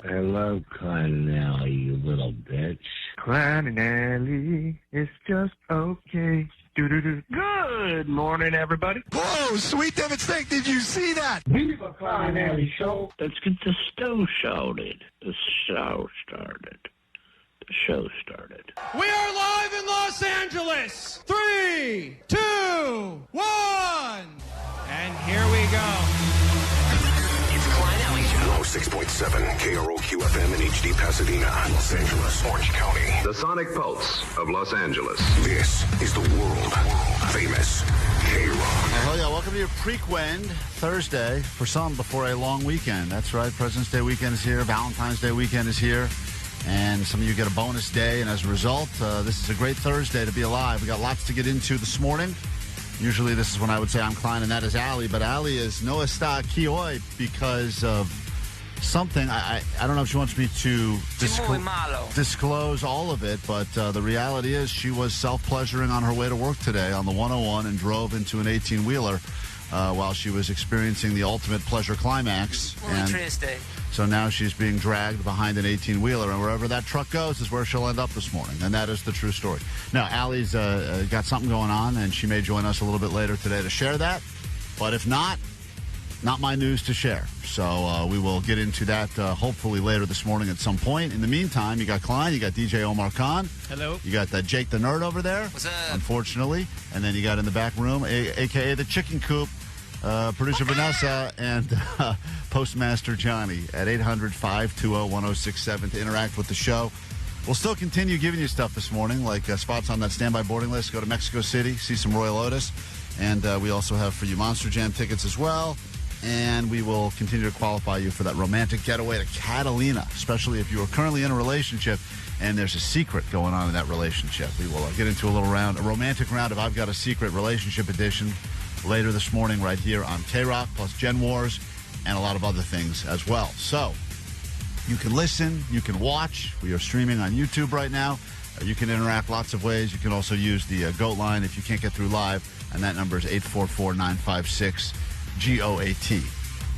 I love Klein and Alley, you little bitch. Klein and Alley, it's just okay. Do-do-do. Good morning, everybody. Whoa, sweet David Steak, did you see that? Viva Klein and Alley show. Let's get the show started. The show started. The show started. We are live in Los Angeles. 3, 2, 1. And here we go. 6.7 KROQ FM in HD Pasadena, Los Angeles, Orange County. The sonic pulse of Los Angeles. This is the world famous KROQ. Oh yeah, welcome to your Prequend Thursday. For some, before a long weekend. That's right, President's Day weekend is here, Valentine's Day weekend is here, and some of you get a bonus day, and as a result, this is a great Thursday to be alive. We got lots to get into this morning. Usually this is when I would say I'm Klein and that is Allie, but Allie is no está aquí hoy because of something. I don't know if she wants me to disclose all of it, but the reality is she was self-pleasuring on her way to work today on the 101 and drove into an 18-wheeler while she was experiencing the ultimate pleasure climax. And so now she's being dragged behind an 18-wheeler, and wherever that truck goes is where she'll end up this morning, and that is the true story. Now, Allie's got something going on, and she may join us a little bit later today to share that, but if not my news to share. So we will get into that hopefully later this morning at some point. In the meantime, you got Klein, you got DJ Omar Khan. Hello. You got Jake the Nerd over there. What's up? Unfortunately. And then you got in the back room, a.k.a. the Chicken Coop, producer Vanessa, and Postmaster Johnny at 800-520-1067 to interact with the show. We'll still continue giving you stuff this morning, like spots on that standby boarding list. Go to Mexico City, see some Royel Otis. And we also have for you Monster Jam tickets as well. And we will continue to qualify you for that romantic getaway to Catalina, especially if you are currently in a relationship and there's a secret going on in that relationship. We will get into a romantic round of I've Got a Secret Relationship Edition later this morning right here on KROQ, plus Gen Wars and a lot of other things as well. So you can listen, you can watch. We are streaming on YouTube right now. You can interact lots of ways. You can also use the GOAT line if you can't get through live, and that number is 844-956 GOAT.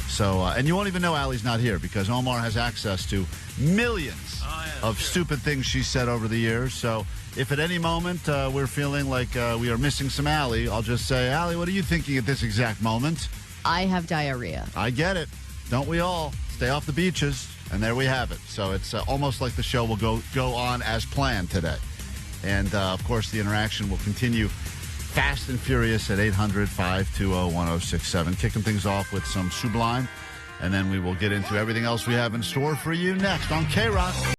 So, and you won't even know Allie's not here because Omar has access to millions of stupid things she said over the years. So if at any moment we're feeling like we are missing some Allie, I'll just say, Allie, what are you thinking at this exact moment? I have diarrhea. I get it. Don't we all? Stay off the beaches. And there we have it. So it's almost like the show will go on as planned today. And, of course, the interaction will continue fast and furious at 800-520-1067. Kicking things off with some Sublime, and then we will get into everything else we have in store for you next on KROQ.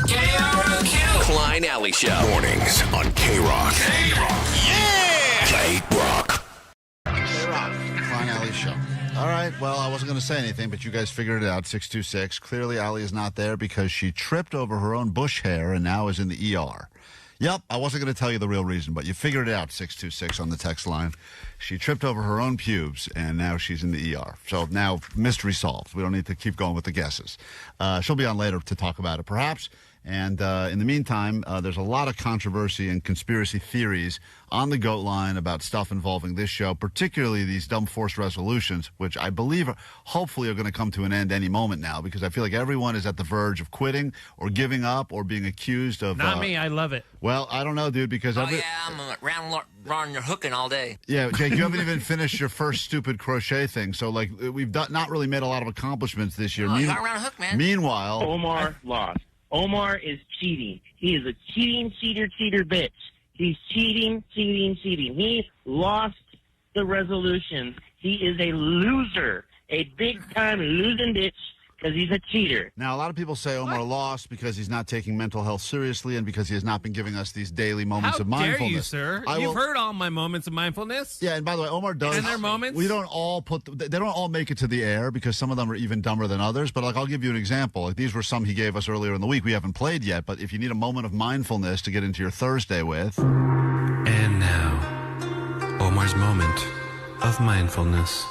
KROQ. Klein Alley Show. Mornings on KROQ. Yeah! KROQ. KROQ. Klein Alley Show. All right, well, I wasn't going to say anything, but you guys figured it out, 626. Clearly, Allie is not there because she tripped over her own bush hair and now is in the ER. Yep, I wasn't going to tell you the real reason, but you figured it out, 626 on the text line. She tripped over her own pubes, and now she's in the ER. So now, mystery solved. We don't need to keep going with the guesses. She'll be on later to talk about it, perhaps. And in the meantime, there's a lot of controversy and conspiracy theories on the GOAT line about stuff involving this show, particularly these dumb forced resolutions, which I believe hopefully are going to come to an end any moment now, because I feel like everyone is at the verge of quitting or giving up or being accused of... Not me. I love it. Well, I don't know, dude, because... I'm around your hooking all day. Yeah, Jake, you haven't even finished your first stupid crochet thing, so, like, we've not really made a lot of accomplishments this year. You got around a hook, man. Meanwhile... Omar lost. Omar is cheating. He is a cheating, cheater bitch. He's cheating. He lost the resolution. He is a loser, a big-time losing bitch, because he's a cheater. Now, a lot of people say Omar lost because he's not taking mental health seriously and because he has not been giving us these daily moments of mindfulness. How dare you, sir? You've heard all my moments of mindfulness. Yeah, and by the way, Omar does. And their moments? We don't all they don't all make it to the air because some of them are even dumber than others. But, like, I'll give you an example. Like, these were some he gave us earlier in the week. We haven't played yet, but if you need a moment of mindfulness to get into your Thursday with. And now, Omar's moment of mindfulness.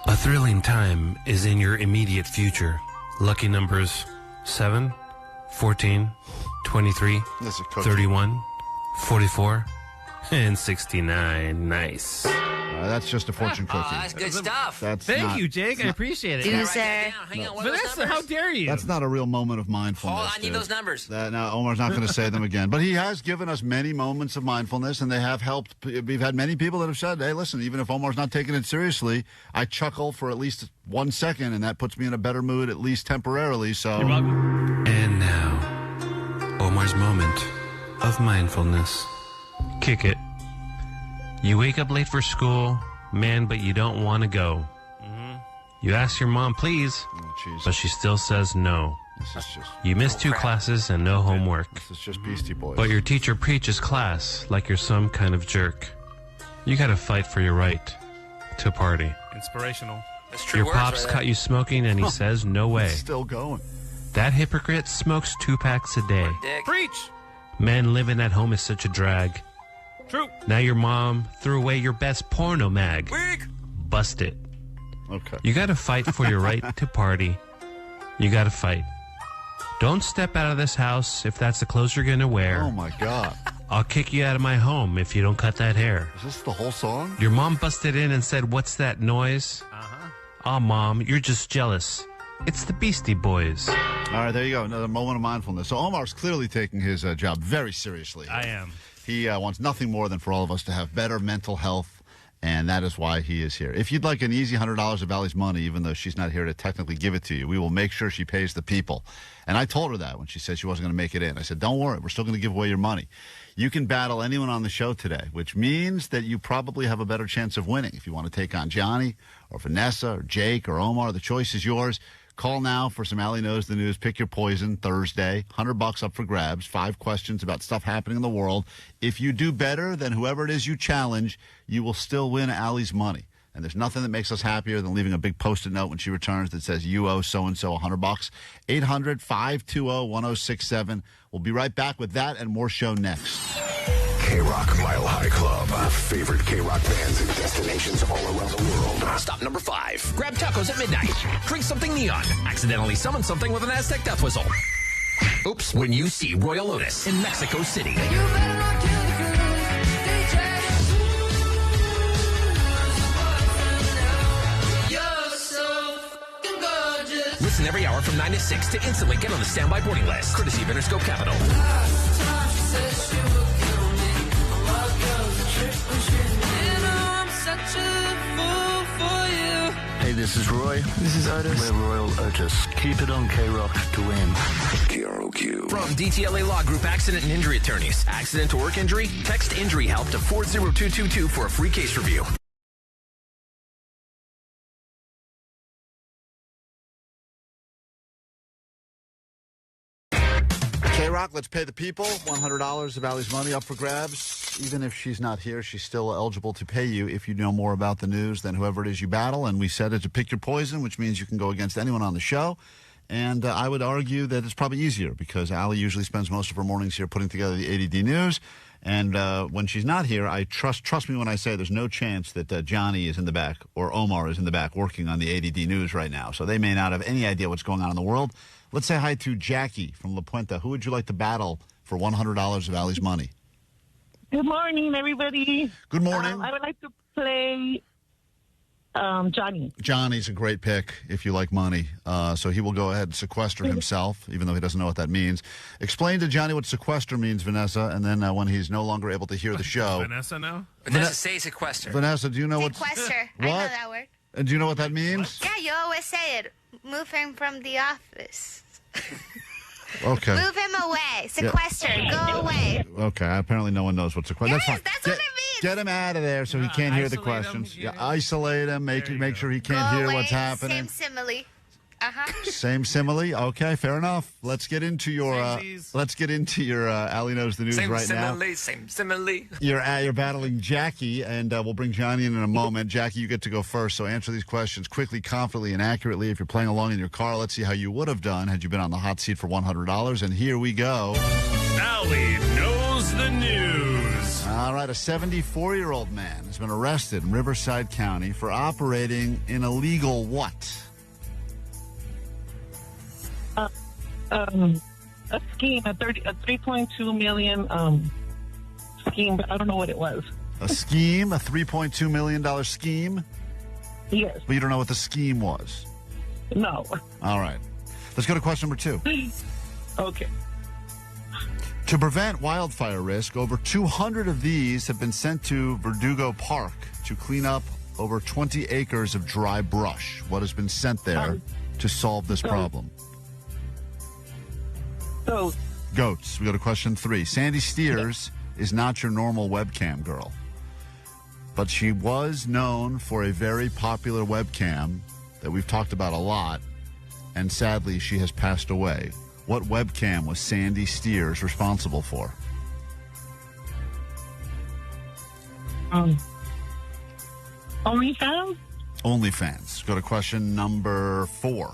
A thrilling time is in your immediate future. Lucky numbers 7, 14, 23, 31, 44, and 69. Nice. All That's just a fortune cookie. That's good stuff. Thank you, Jake. I appreciate it. Loser. Hang on, what are those Vanessa, numbers? how dare you? That's not a real moment of mindfulness. Hold on, I need those numbers. No, Omar's not going to say them again. But he has given us many moments of mindfulness, and they have helped. We've had many people that have said, hey, listen, even if Omar's not taking it seriously, I chuckle for at least 1 second, and that puts me in a better mood, at least temporarily. So. You're welcome. And now, Omar's moment of mindfulness. Kick it. You wake up late for school, man, but you don't want to go. You ask your mom, please, but she still says no. This is just. You miss 2 classes and no homework. This is just Beastie Boys. But your teacher preaches class like you're some kind of jerk. You gotta fight for your right to party. Inspirational. That's true Your words pops right there. caught you smoking and he says, no way. Still going. That hypocrite smokes 2 packs a day. Dick. Preach. Man, living at home is such a drag. True. Now your mom threw away your best porno mag. Weak. Bust it. Okay. You gotta fight for your right to party. You gotta fight. Don't step out of this house if that's the clothes you're gonna wear. Oh, my God. I'll kick you out of my home if you don't cut that hair. Is this the whole song? Your mom busted in and said, what's that noise? Aw, Mom, you're just jealous. It's the Beastie Boys. All right, there you go. Another moment of mindfulness. So Omar's clearly taking his job very seriously. I am. He wants nothing more than for all of us to have better mental health, and that is why he is here. If you'd like an easy $100 of Allie's money, even though she's not here to technically give it to you, we will make sure she pays the people. And I told her that when she said she wasn't going to make it in. I said, don't worry, we're still going to give away your money. You can battle anyone on the show today, which means that you probably have a better chance of winning. If you want to take on Johnny or Vanessa or Jake or Omar, the choice is yours. Call now for some Allie Knows the News. Pick your poison Thursday. $100 up for grabs. 5 questions about stuff happening in the world. If you do better than whoever it is you challenge, you will still win Allie's money. And there's nothing that makes us happier than leaving a big Post-it note when she returns that says, you owe so-and-so $100. 800-520-1067. We'll be right back with that and more show next. KROQ Mile High Club. Favorite KROQ bands and destinations all around the world. Stop number 5. Grab tacos at midnight. Drink something neon. Accidentally summon something with an Aztec death whistle. Oops, when you see Royel Otis in Mexico City. Listen every hour from 9 to 6 to instantly get on the standby boarding list. Courtesy of Interscope Capital. Hey, this is Roy. This is Otis. We're Royal Otis. Keep it on KROQ to win. KROQ. From DTLA Law Group Accident and Injury Attorneys. Accident to work injury? Text injury help to 40222 for a free case review. KROQ, let's pay the people. $100 of Allie's money up for grabs. Even if she's not here, she's still eligible to pay you if you know more about the news than whoever it is you battle. And we said it to pick your poison, which means you can go against anyone on the show. And I would argue that it's probably easier because Allie usually spends most of her mornings here putting together the A.D.D news. And when she's not here, I trust me when I say there's no chance that Johnny is in the back or Omar is in the back working on the A.D.D news right now. So they may not have any idea what's going on in the world. Let's say hi to Jackie from La Puente. Who would you like to battle for $100 of Allie's money? Good morning, everybody. Good morning. I would like to play Johnny. Johnny's a great pick if you like money. So he will go ahead and sequester himself, even though he doesn't know what that means. Explain to Johnny what sequester means, Vanessa, and then when he's no longer able to hear the show. Vanessa now? Vanessa, say sequester. Vanessa, do you know what? Sequester. What? I know that word. And do you know what that means? Yeah, you always say it. Move him from the office. Okay. Move him away. Sequester. Go away. Okay. Apparently no one knows what sequester. Yes, that's fine. that's what it means. Get him out of there so he can't hear the isolate questions. him. Yeah, isolate him. Make sure he can't Go hear away. what's happening. Same simile. Same simile. Okay, fair enough. Let's get into your Allie Knows the News Same right now. Same simile. You're battling Jackie, and we'll bring Johnny in a moment. Jackie, you get to go first, so answer these questions quickly, confidently, and accurately. If you're playing along in your car, let's see how you would have done had you been on the hot seat for $100. And here we go. Allie Knows the News. All right, a 74-year-old man has been arrested in Riverside County for operating an illegal what? A scheme, a 3.2 million scheme, but I don't know what it was. A scheme, a $3.2 million scheme? Yes. But you don't know what the scheme was? No. All right. Let's go to question number 2. Okay. To prevent wildfire risk, over 200 of these have been sent to Verdugo Park to clean up over 20 acres of dry brush. What has been sent there to solve this problem? Goats. We go to question 3. Sandy Steers is not your normal webcam girl, but she was known for a very popular webcam that we've talked about a lot, and sadly she has passed away. What webcam was Sandy Steers responsible for? OnlyFans? OnlyFans. Go to question number 4.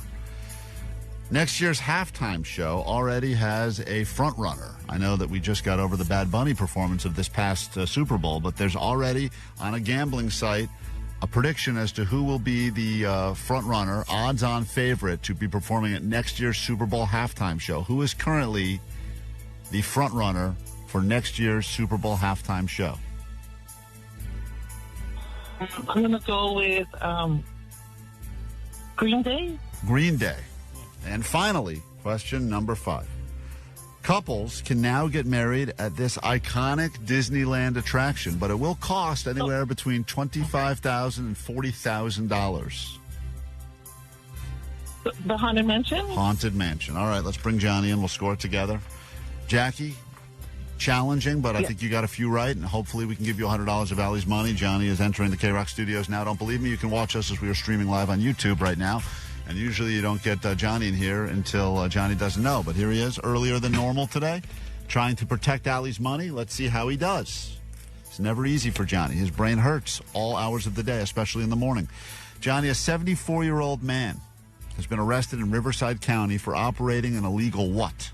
Next year's halftime show already has a frontrunner. I know that we just got over the Bad Bunny performance of this past Super Bowl, but there's already on a gambling site a prediction as to who will be the frontrunner, odds-on favorite to be performing at next year's Super Bowl halftime show. Who is currently the frontrunner for next year's Super Bowl halftime show? I'm going to go with Green Day. Green Day. And finally, question number 5. Couples can now get married at this iconic Disneyland attraction, but it will cost anywhere between $25,000 and $40,000. The Haunted Mansion? Haunted Mansion. All right, let's bring Johnny in. We'll score it together. Jackie, challenging, but I think you got a few right, and hopefully we can give you $100 of Allie's money. Johnny is entering the KROQ studios now. Don't believe me? You can watch us as we are streaming live on YouTube right now. And usually you don't get Johnny in here until Johnny doesn't know. But here he is, earlier than normal today, trying to protect Allie's money. Let's see how he does. It's never easy for Johnny. His brain hurts all hours of the day, especially in the morning. Johnny, a 74-year-old man, has been arrested in Riverside County for operating an illegal what?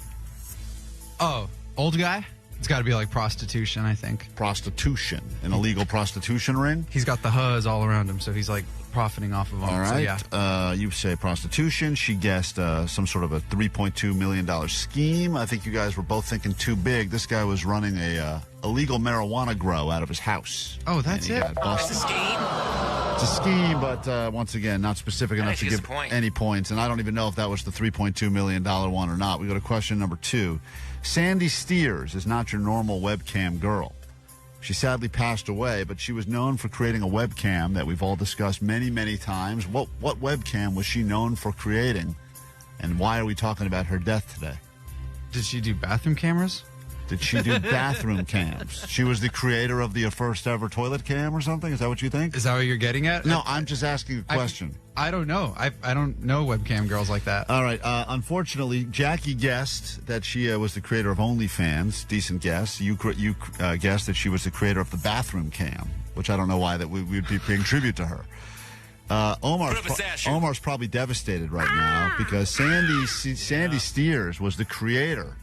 Oh, old guy? It's got to be like prostitution, I think. Prostitution. An illegal prostitution ring? He's got the huzz all around him, so he's like profiting off of them. All right. So, yeah. You say prostitution. She guessed some sort of a $3.2 million scheme. I think you guys were both thinking too big. This guy was running a illegal marijuana grow out of his house. Oh, that's it? It's a scheme? It's a scheme, but once again, not specific enough to give any points. And I don't even know if that was the $3.2 million one or not. We go to question number 2. Sandy Steers is not your normal webcam girl. She sadly passed away, but she was known for creating a webcam that we've all discussed many, many times. What webcam was she known for creating, and why are we talking about her death today? Did she do bathroom cameras? Did she do bathroom cams? She was the creator of the first ever toilet cam or something? Is that what you think? Is that what you're getting at? No, I'm just asking a question. I don't know. I don't know webcam girls like that. All right. Unfortunately, Jackie guessed that she was the creator of OnlyFans. Decent guess. You guessed that she was the creator of the bathroom cam, which I don't know why that we would be paying tribute to her. Omar's probably devastated right now because Sandy Steers was the creator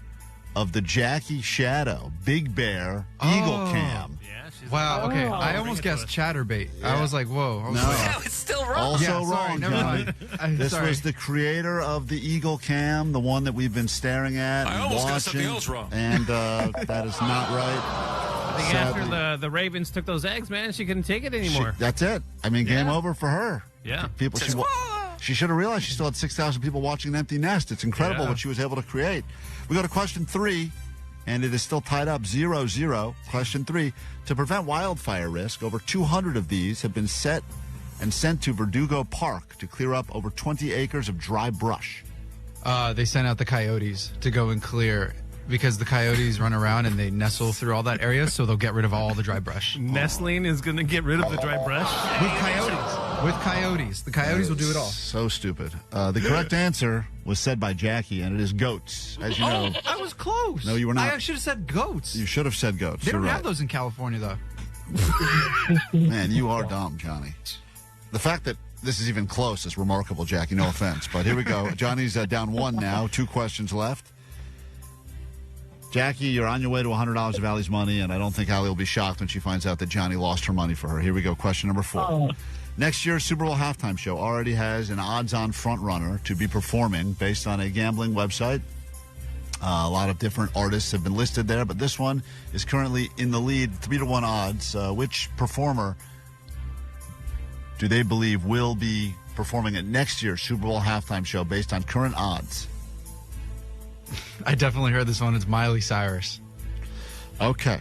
of the Jackie Shadow Big Bear Eagle Cam. Wow, okay. I almost guessed Chatterbait. Yeah. I was like, whoa. No. No, it's still wrong. Also Yeah, sorry, wrong, never Johnny. mind. This Sorry. was the creator of the Eagle Cam, the one that we've been staring at I and almost got watching. something else wrong. And that is not right. I think Sadly. after the Ravens took those eggs, man, she couldn't take it anymore. That's it. I mean, game over for her. Yeah. People. She should have realized she still had 6,000 people watching an empty nest. It's incredible what she was able to create. We go to question 3. And it is still tied up 0-0. Question 3. To prevent wildfire risk, over 200 of these have been set and sent to Verdugo Park to clear up over 20 acres of dry brush. They sent out the coyotes to go and clear because the coyotes run around and they nestle through all that area, so they'll get rid of all the dry brush. Nestling is going to get rid of the dry brush? With coyotes. With coyotes. The coyotes will do it all. So stupid. The correct answer was said by Jackie, and it is goats. As you know. I was close. No, you were not. I should have said goats. You should have said goats. They don't You're have right. those in California, though. Man, you are dumb, Johnny. The fact that this is even close is remarkable, Jackie. No offense. But here we go. Johnny's down 1 now. 2 questions left. Jackie, you're on your way to $100 of Allie's money, and I don't think Allie will be shocked when she finds out that Johnny lost her money for her. Here we go. Question number 4. Next year's Super Bowl halftime show already has an odds-on front runner to be performing based on a gambling website. A lot of different artists have been listed there, but this one is currently in the lead, 3-1 odds. Which performer do they believe will be performing at next year's Super Bowl halftime show based on current odds? I definitely heard this one. It's Miley Cyrus. Okay.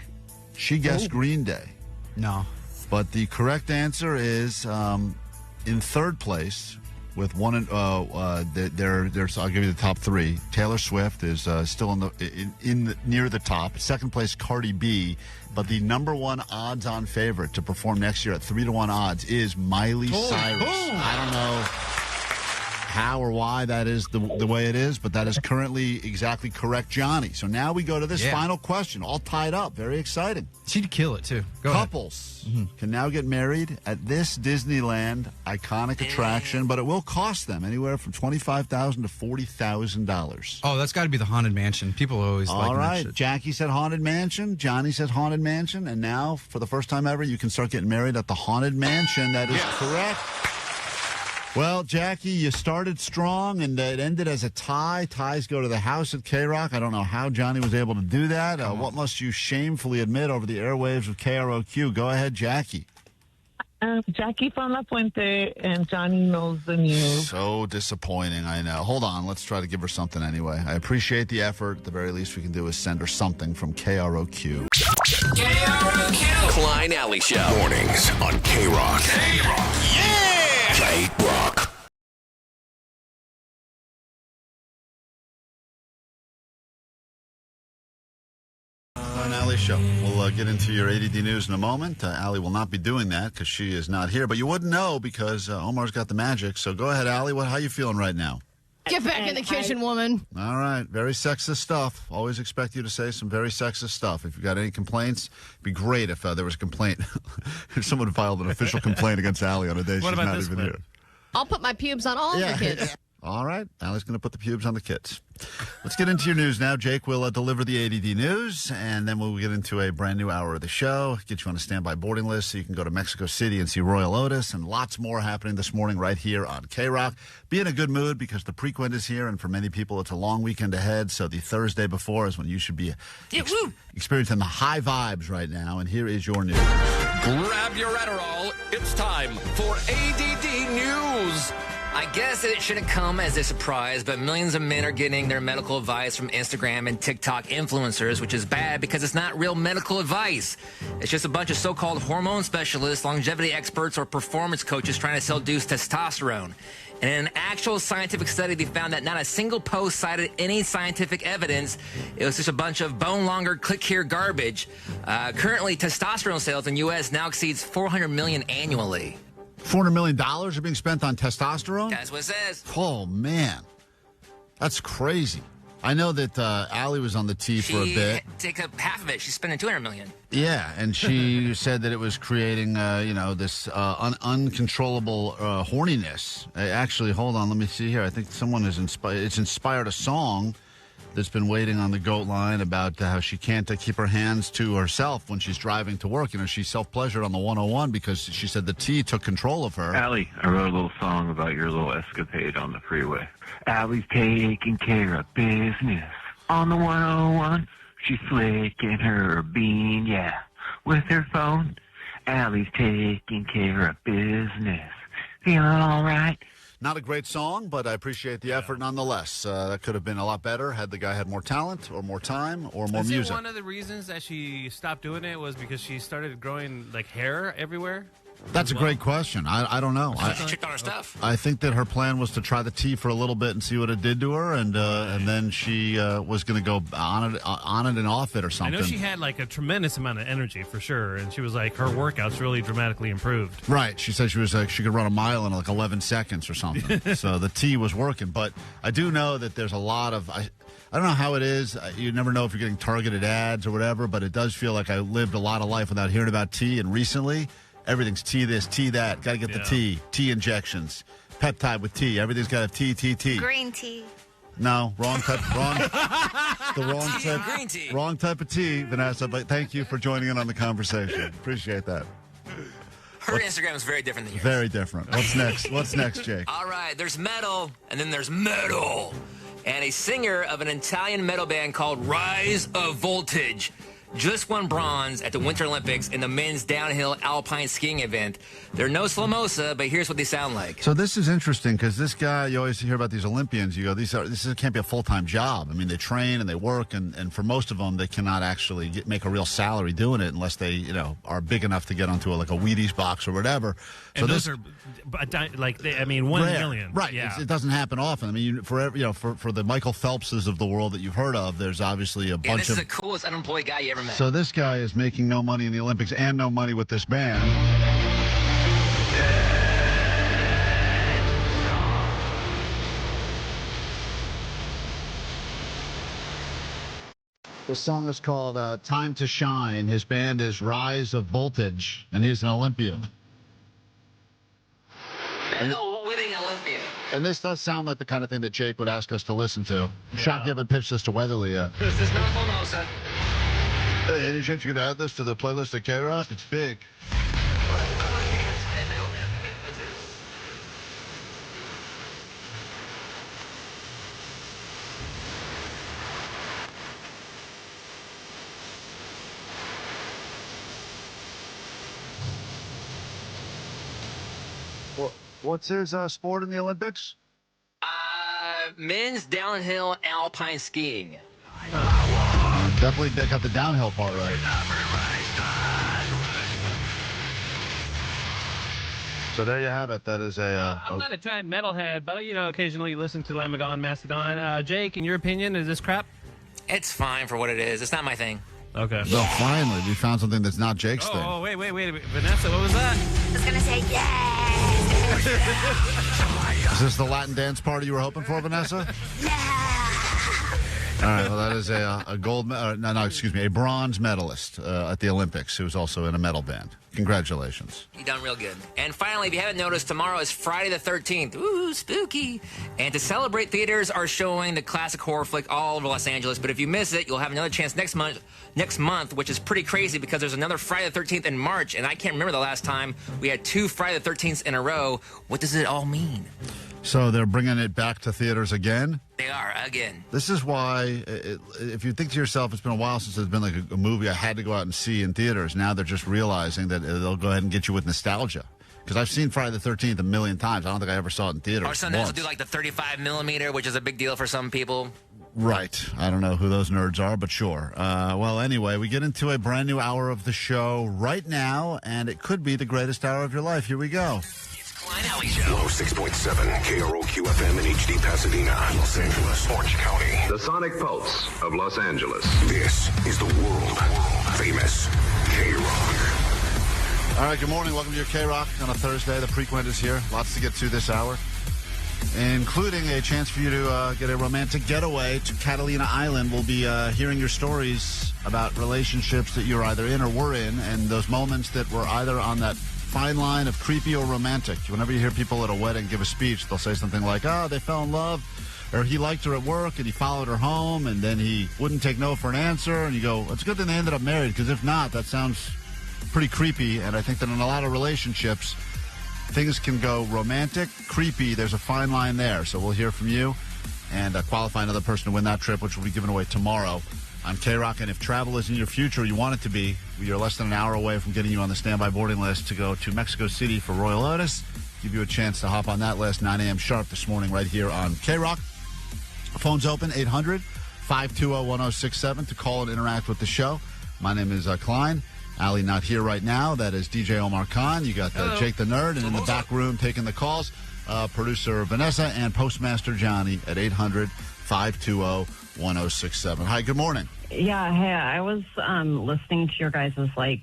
She guessed Green Day. No. But the correct answer is in third place with one. There's. I'll give you the top three. Taylor Swift is still near the top. Second place, Cardi B. But the number one odds-on favorite to perform next year at 3-1 odds is Miley Cyrus. I don't know how or why that is the way it is, but that is currently exactly correct, Johnny. So now we go to this final question, all tied up. Very exciting. She'd kill it, too. Couples can now get married at this Disneyland iconic attraction, but it will cost them anywhere from $25,000 to $40,000. Oh, that's got to be the Haunted Mansion. People always like that shit. All right. Jackie said Haunted Mansion. Johnny said Haunted Mansion. And now, for the first time ever, you can start getting married at the Haunted Mansion. That is correct. Well, Jackie, you started strong, and it ended as a tie. Ties go to the house at KROQ. I don't know how Johnny was able to do that. What must you shamefully admit over the airwaves of KROQ? Go ahead, Jackie. Jackie from La Puente, and Johnny knows the news. So disappointing, I know. Hold on. Let's try to give her something anyway. I appreciate the effort. The very least we can do is send her something from KROQ. KROQ. Klein Alley Show. Mornings on KROQ. KROQ. Yeah! KROQ. Klein Alley Show. We'll get into your ADD news in a moment. Allie will not be doing that because she is not here, but you wouldn't know because Omar's got the magic. So go ahead, Allie. How you feeling right now? Get back in the kitchen, woman. All right. Very sexist stuff. Always expect you to say some very sexist stuff. If you've got any complaints, it'd be great if there was a complaint. If someone filed an official complaint against Allie on a day she's not even here. I'll put my pubes on all the kids. All right. Allie's going to put the pubes on the kids. Let's get into your news now. Jake will deliver the ADD news, and then we'll get into a brand new hour of the show, get you on a standby boarding list so you can go to Mexico City and see Royel Otis, and lots more happening this morning right here on KROQ. Be in a good mood because the Prequend is here, and for many people it's a long weekend ahead, so the Thursday before is when you should be experiencing the high vibes right now, and here is your news. Grab your Adderall. It's time for ADD News. I guess it shouldn't come as a surprise, but millions of men are getting their medical advice from Instagram and TikTok influencers, which is bad because it's not real medical advice. It's just a bunch of so-called hormone specialists, longevity experts, or performance coaches trying to seduce testosterone. And in an actual scientific study, they found that not a single post cited any scientific evidence. It was just a bunch of bone-longer, click-here garbage. Currently, testosterone sales in the U.S. now exceeds $400 million annually. $400 million are being spent on testosterone? That's what it says. Oh, man. That's crazy. I know that Allie was on the tee for a bit. Take up half of it. She's spending $200 million. Yeah, and she said that it was creating, this uncontrollable horniness. Actually, hold on. Let me see here. I think someone has inspired a song that's been waiting on the goat line about how she can't keep her hands to herself when she's driving to work. She's self-pleasured on the 101 because she said the T took control of her. Allie, I wrote a little song about your little escapade on the freeway. Allie's taking care of business on the 101. She's flicking her bean, with her phone. Allie's taking care of business. Feeling all right? Not a great song, but I appreciate the effort nonetheless. That could have been a lot better had the guy had more talent or more time or more music. One of the reasons that she stopped doing it was because she started growing hair everywhere? That's a great question. I don't know. She checked on her stuff. I think that her plan was to try the tea for a little bit and see what it did to her, and then she was going to go on it and off it or something. I know she had a tremendous amount of energy for sure, and she was her workouts really dramatically improved. Right. She said she was she could run a mile in 11 seconds or something. So the tea was working, but I do know that there's a lot of. I don't know how it is. You never know if you're getting targeted ads or whatever, but it does feel like I lived a lot of life without hearing about tea, and recently. Everything's tea this, tea that. Got to get the tea injections. Peptide with tea. Everything's got to have tea. Green tea. No, wrong type. Green tea. Wrong type of tea, Vanessa. But thank you for joining in on the conversation. Appreciate that. Her Instagram is very different than yours. Very different. What's next? What's next, Jake? All right, there's metal, and then there's metal. and a singer of an Italian metal band called Rise of Voltage just won bronze at the Winter Olympics in the men's downhill alpine skiing event. They're no Slomosa, but here's what they sound like. So this is interesting because this guy, you always hear about these Olympians. You go, this can't be a full-time job. I mean, they train and they work, and for most of them, they cannot actually make a real salary doing it unless they, are big enough to get onto a Wheaties box or whatever. And so those are 1 million. Right. Yeah. It doesn't happen often. I mean, for the Michael Phelpses of the world that you've heard of, there's obviously a bunch of. This is the coolest unemployed guy you ever met. So this guy is making no money in the Olympics and no money with this band. The song is called Time to Shine. His band is Rise of Voltage, and he's an Olympian. Winning Olympian. And this does sound like the kind of thing that Jake would ask us to listen to. Shocked you haven't pitched this to Weatherly yet. This is not Slomosa. Hey, any chance you could add this to the playlist of KROQ? It's big. What's his sport in the Olympics? Men's downhill alpine skiing. Definitely got the downhill part right. So there you have it. That is I'm not a giant metalhead, but occasionally listen to Lamb of God, Mastodon. Jake, in your opinion, is this crap? It's fine for what it is. It's not my thing. Okay. So finally, we found something that's not Jake's thing. Oh, wait. Vanessa, what was that? I was going to say, yeah. Is this the Latin dance party you were hoping for, Vanessa? All right, well, that is a bronze medalist at the Olympics who's also in a metal band. Congratulations. You done real good. And finally, if you haven't noticed, tomorrow is Friday the 13th. Ooh, spooky. And to celebrate, theaters are showing the classic horror flick all over Los Angeles. But if you miss it, you'll have another chance next month, which is pretty crazy because there's another Friday the 13th in March. And I can't remember the last time we had 2 Friday the 13th in a row. What does it all mean? So they're bringing it back to theaters again? They are, again. This is why, if you think to yourself, it's been a while since there's been like a movie I had to go out and see in theaters. Now they're just realizing that they'll go ahead and get you with nostalgia. Because I've seen Friday the 13th a million times. I don't think I ever saw it in theaters. Or sometimes they'll do like the 35 millimeter, which is a big deal for some people. Right. I don't know who those nerds are, but sure. Well, anyway, we get into a brand new hour of the show right now, and it could be the greatest hour of your life. Here we go. Klein Alley Show. 106.7 KROQ FM in HD Pasadena, Los Angeles, Orange County. The sonic pulse of Los Angeles. This is the world famous KROQ. All right, good morning. Welcome to your KROQ on a Thursday. The Prequent is here. Lots to get to this hour, including a chance for you to get a romantic getaway to Catalina Island. We'll be hearing your stories about relationships that you're either in or were in, and those moments that were either on that fine line of creepy or romantic. Whenever you hear people at a wedding give a speech, they'll say something like, they fell in love, or he liked her at work and he followed her home and then he wouldn't take no for an answer. And you go, it's a good thing they ended up married, because if not, that sounds pretty creepy. And I think that in a lot of relationships, things can go romantic, creepy. There's a fine line there. So we'll hear from you and qualify another person to win that trip, which will be given away tomorrow on KROQ. And if travel is in your future, you want it to be, you're less than an hour away from getting you on the standby boarding list to go to Mexico City for Royel Otis. Give you a chance to hop on that list 9 a.m. sharp this morning right here on KROQ. Phone's open, 800-520-1067 to call and interact with the show. My name is Klein. Allie not here right now. That is DJ Omar Khan. You got Jake the Nerd, and in the back room taking the calls, producer Vanessa and Postmaster Johnny at 800-520-1067. Hi, good morning. Yeah, hey, I was listening to your guys' I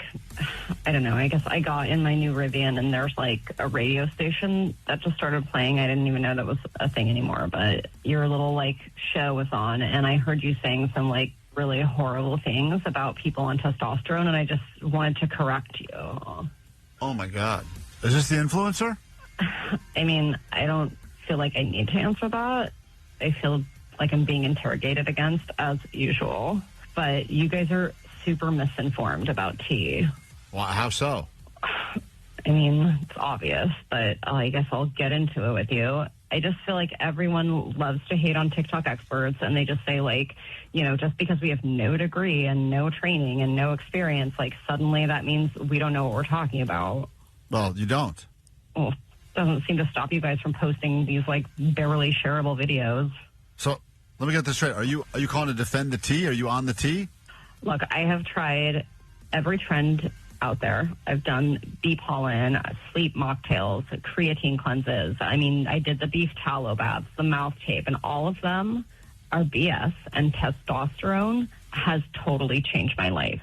don't know, I guess I got in my new Rivian and there's a radio station that just started playing. I didn't even know that was a thing anymore, but your little show was on and I heard you saying some really horrible things about people on testosterone, and I just wanted to correct you. Oh my God. Is this the influencer? I mean, I don't feel like I need to answer that. I feel like I'm being interrogated against as usual. But you guys are super misinformed about tea. Well, how so? I mean, it's obvious, but I guess I'll get into it with you. I just feel like everyone loves to hate on TikTok experts, and they just say, like, you know, just because we have no degree and no training and no experience, like, suddenly that means we don't know what we're talking about. Well, you don't. Well, doesn't seem to stop you guys from posting these, like, barely shareable videos. So let me get this straight. Are you calling to defend the tea? Are you on the tea? Look, I have tried every trend out there. I've done bee pollen, sleep mocktails, creatine cleanses. I mean, I did the beef tallow baths, the mouth tape, and all of them are BS. And testosterone has totally changed my life.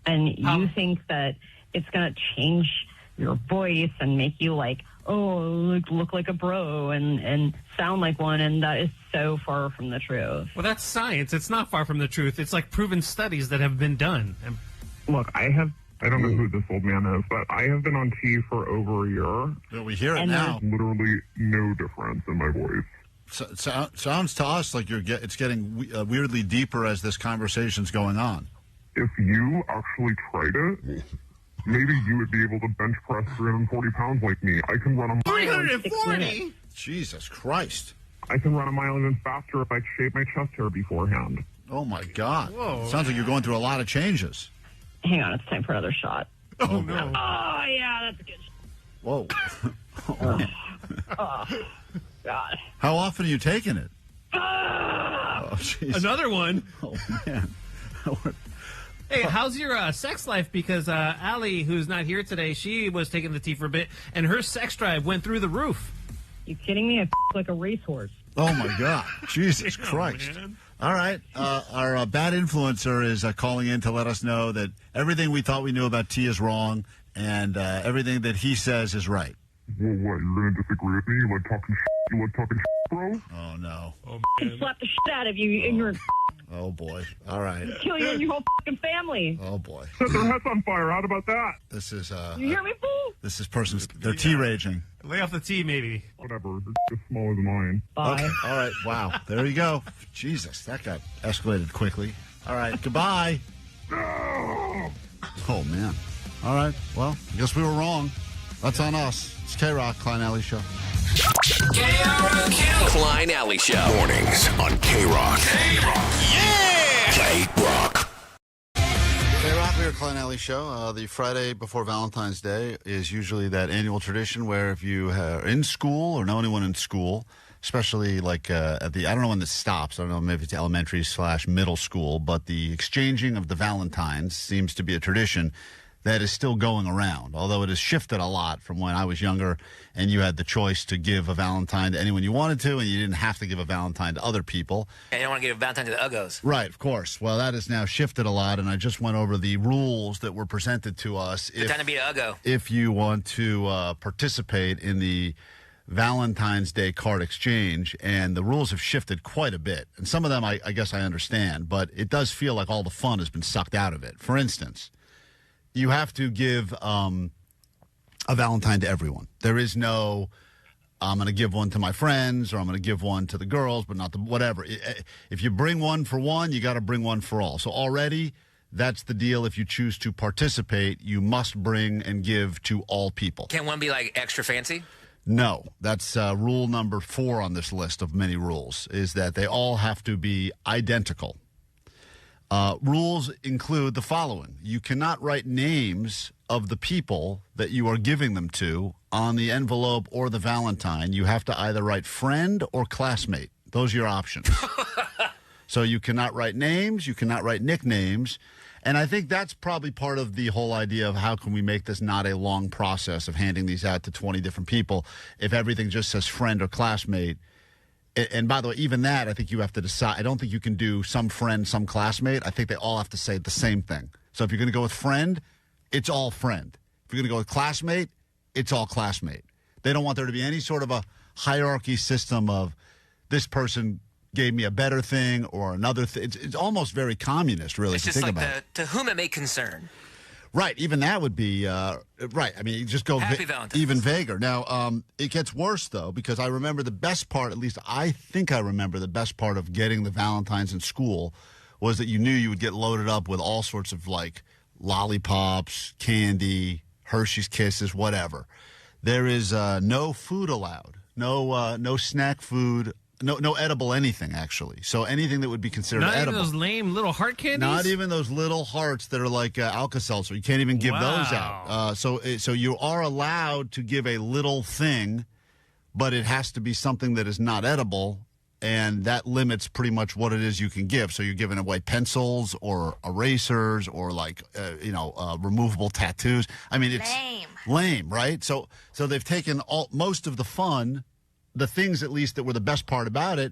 And you think that it's going to change your voice and make you like, oh, look like a bro and sound like one, and that is so far from the truth. Well, that's science. It's not far from the truth. It's like proven studies that have been done. Look, I don't know who this old man is, but I have been on tea for over a year. Yeah, we hear it now. There's literally no difference in my voice. Sounds to us like it's getting weirdly deeper as this conversation's going on. If you actually tried it, maybe you would be able to bench press 340 pounds like me. I can run a mile 340? Jesus Christ. I can run a mile even faster if I shave my chest hair beforehand. Oh, my God. Whoa. Sounds like you're going through a lot of changes. Hang on, it's time for another shot. Oh, no. Oh, yeah, that's good. Whoa. Oh, God. How often are you taking it? Ah! Oh, jeez. Another one. Oh, man. Hey, how's your sex life? Because Allie, who's not here today, she was taking the tea for a bit, and her sex drive went through the roof. You kidding me? I like a racehorse. Oh, my God. Jesus Christ. Man. All right. Our bad influencer is calling in to let us know that everything we thought we knew about tea is wrong, and everything that he says is right. Well, what, you're going to disagree with me? You like talking shit? You like talking shit, bro? Oh, no. I slap the shit out of you, you ignorant. Oh, boy. All right. Kill you and your whole fucking family. Oh, boy. Set their heads on fire. How about that? This is, You hear me, fool? This is person's, they're tea raging. Lay off the tea, maybe. Whatever. They're just smaller than mine. Bye. Okay. All right. Wow. There you go. Jesus, that got escalated quickly. All right. Goodbye. Oh, man. All right. Well, I guess we were wrong. That's on us. It's K-Rock, Klein Alley Show. KROQ. Klein Alley Show. Mornings on K-Rock. Yeah! K-Rock. K-Rock, we're Klein Alley Show. The Friday before Valentine's Day is usually that annual tradition where if you are in school or know anyone in school, especially like at the, I don't know when this stops. I don't know, maybe it's elementary / middle school, but the exchanging of the Valentines seems to be a tradition that is still going around, although it has shifted a lot from when I was younger and you had the choice to give a Valentine to anyone you wanted to and you didn't have to give a Valentine to other people. And you don't want to give a Valentine to the Uggos. Right, of course. Well, that has now shifted a lot, and I just went over the rules that were presented to us. Good time to be an Uggo. If you want to participate in the Valentine's Day card exchange, and the rules have shifted quite a bit. And some of them I guess I understand, but it does feel like all the fun has been sucked out of it. For instance, you have to give a Valentine to everyone. There is no, I'm going to give one to my friends or I'm going to give one to the girls, but not the whatever. If you bring one for one, you got to bring one for all. So already that's the deal. If you choose to participate, you must bring and give to all people. Can't one be like extra fancy? No, that's rule number 4 on this list of many rules, is that they all have to be identical. Rules include the following. You cannot write names of the people that you are giving them to on the envelope or the Valentine. You have to either write friend or classmate. Those are your options. So you cannot write names, you cannot write nicknames, and I think that's probably part of the whole idea of how can we make this not a long process of handing these out to 20 different people if everything just says friend or classmate. And by the way, even that, I think you have to decide. I don't think you can do some friend, some classmate. I think they all have to say the same thing. So if you're going to go with friend, it's all friend. If you're going to go with classmate, it's all classmate. They don't want there to be any sort of a hierarchy system of this person gave me a better thing or another thing. It's almost very communist, really, It's to just think like about. to whom it may concern. Right, even that would be right. I mean, you just go Happy Valentine's. even vaguer. Now, it gets worse, though, because I remember the best part, at least I think I remember the best part of getting the Valentines in school was that you knew you would get loaded up with all sorts of, like, lollipops, candy, Hershey's Kisses, whatever. There is no food allowed. no snack food, no edible anything, actually. So anything that would be considered Not edible. even those lame little heart candies? Not even those little hearts that are like Alka-Seltzer. You can't even give those out. So you are allowed to give a little thing, but it has to be something that is not edible, and that limits pretty much what it is you can give. So you're giving away pencils or erasers or like removable tattoos. I mean, it's lame, right? So they've taken most of the fun, the things at least that were the best part about it,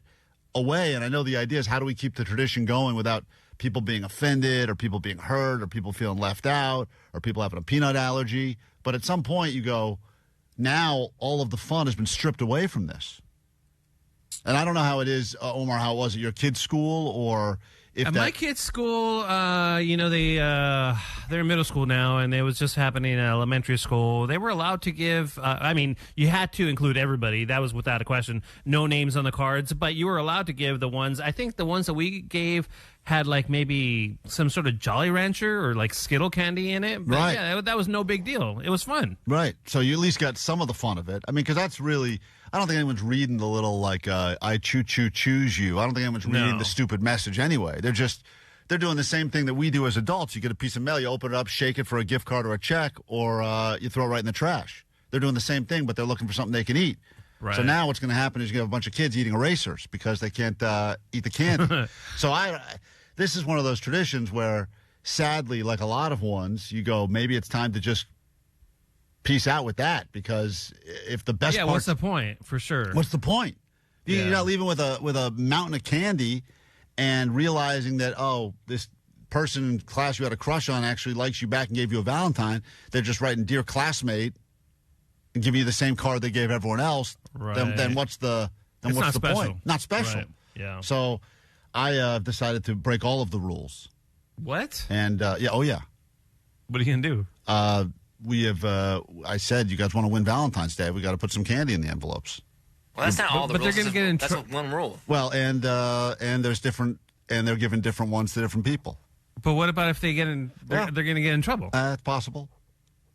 away. And I know the idea is, how do we keep the tradition going without people being offended or people being hurt or people feeling left out or people having a peanut allergy? But at some point you go, now all of the fun has been stripped away from this. And I don't know how it is, Omar, how it was at your kid's school, or if at my kids' school, they're in middle school now, and it was just happening in elementary school. They were allowed to give, you had to include everybody. That was without a question. No names on the cards, but you were allowed to give the ones, I think the ones that we gave had like maybe some sort of Jolly Rancher or like Skittle candy in it. But right. Yeah, that was no big deal. It was fun. Right. So you at least got some of the fun of it. I mean, because that's really, I don't think anyone's reading the little, like, I choose you. I don't think anyone's reading the stupid message anyway. They're doing the same thing that we do as adults. You get a piece of mail, you open it up, shake it for a gift card or a check, or you throw it right in the trash. They're doing the same thing, but they're looking for something they can eat. Right. So now what's going to happen is you have a bunch of kids eating erasers because they can't eat the candy. So this is one of those traditions where, sadly, like a lot of ones, you go, maybe it's time to just peace out with that, because if the best part, what's the point? For sure. What's the point? You're not leaving with a mountain of candy and realizing that, oh, this person in class you had a crush on actually likes you back and gave you a Valentine. They're just writing "Dear Classmate" and giving you the same card they gave everyone else. Right. Then what's the point? Not special. Right. Yeah. So I decided to break all of the rules. What? And What are you gonna do? We have. I said, you guys want to win Valentine's Day? We got to put some candy in the envelopes. Well, that's not all the rules. But they're going to get in That's one rule. Well, and there's different, and they're giving different ones to different people. But what about if they get in? They're going to get in trouble. It's possible.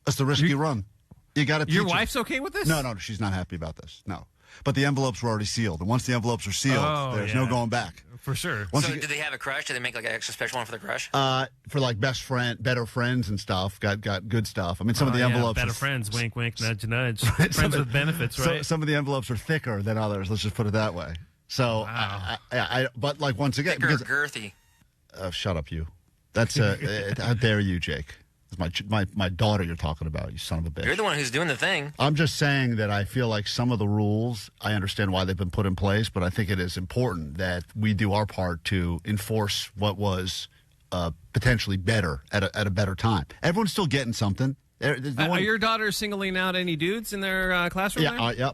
That's the risk you run. You got to. Your wife's okay with this? No, she's not happy about this. No, but the envelopes were already sealed, and once the envelopes are sealed, there's no going back. For sure. So do they have a crush? Do they make like an extra special one for the crush? For like better friends and stuff. Got good stuff. I mean, some of the envelopes. Better friends. Wink, wink, nudge, nudge. Friends with benefits, right? Some of the envelopes are thicker than others. Let's just put it that way. So, wow. but like once again, thicker, girthy. Shut up, you. That's how dare you, Jake? It's my daughter you're talking about, you son of a bitch. You're the one who's doing the thing. I'm just saying that I feel like some of the rules, I understand why they've been put in place, but I think it is important that we do our part to enforce what was potentially better at a better time. Everyone's still getting something. Are your daughters singling out any dudes in their classroom? Yeah.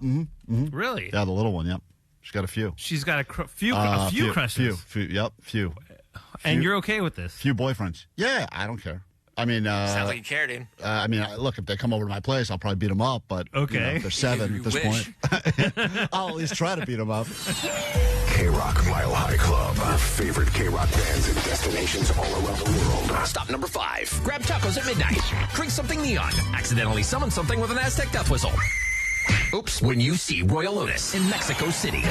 Really? Yeah, the little one. Yep, she's got a few. She's got a few crushes. Few. And you're okay with this? Few boyfriends. Yeah, I don't care. I mean, sounds like you care, dude. Look, if they come over to my place, I'll probably beat them up. But okay, they're 7 at this point. I'll at least try to beat them up. KROQ Mile High Club. Your favorite KROQ bands and destinations all around the world. Stop number 5. Grab tacos at midnight. Drink something neon. Accidentally summon something with an Aztec death whistle. Oops, when you see Royel Otis in Mexico City.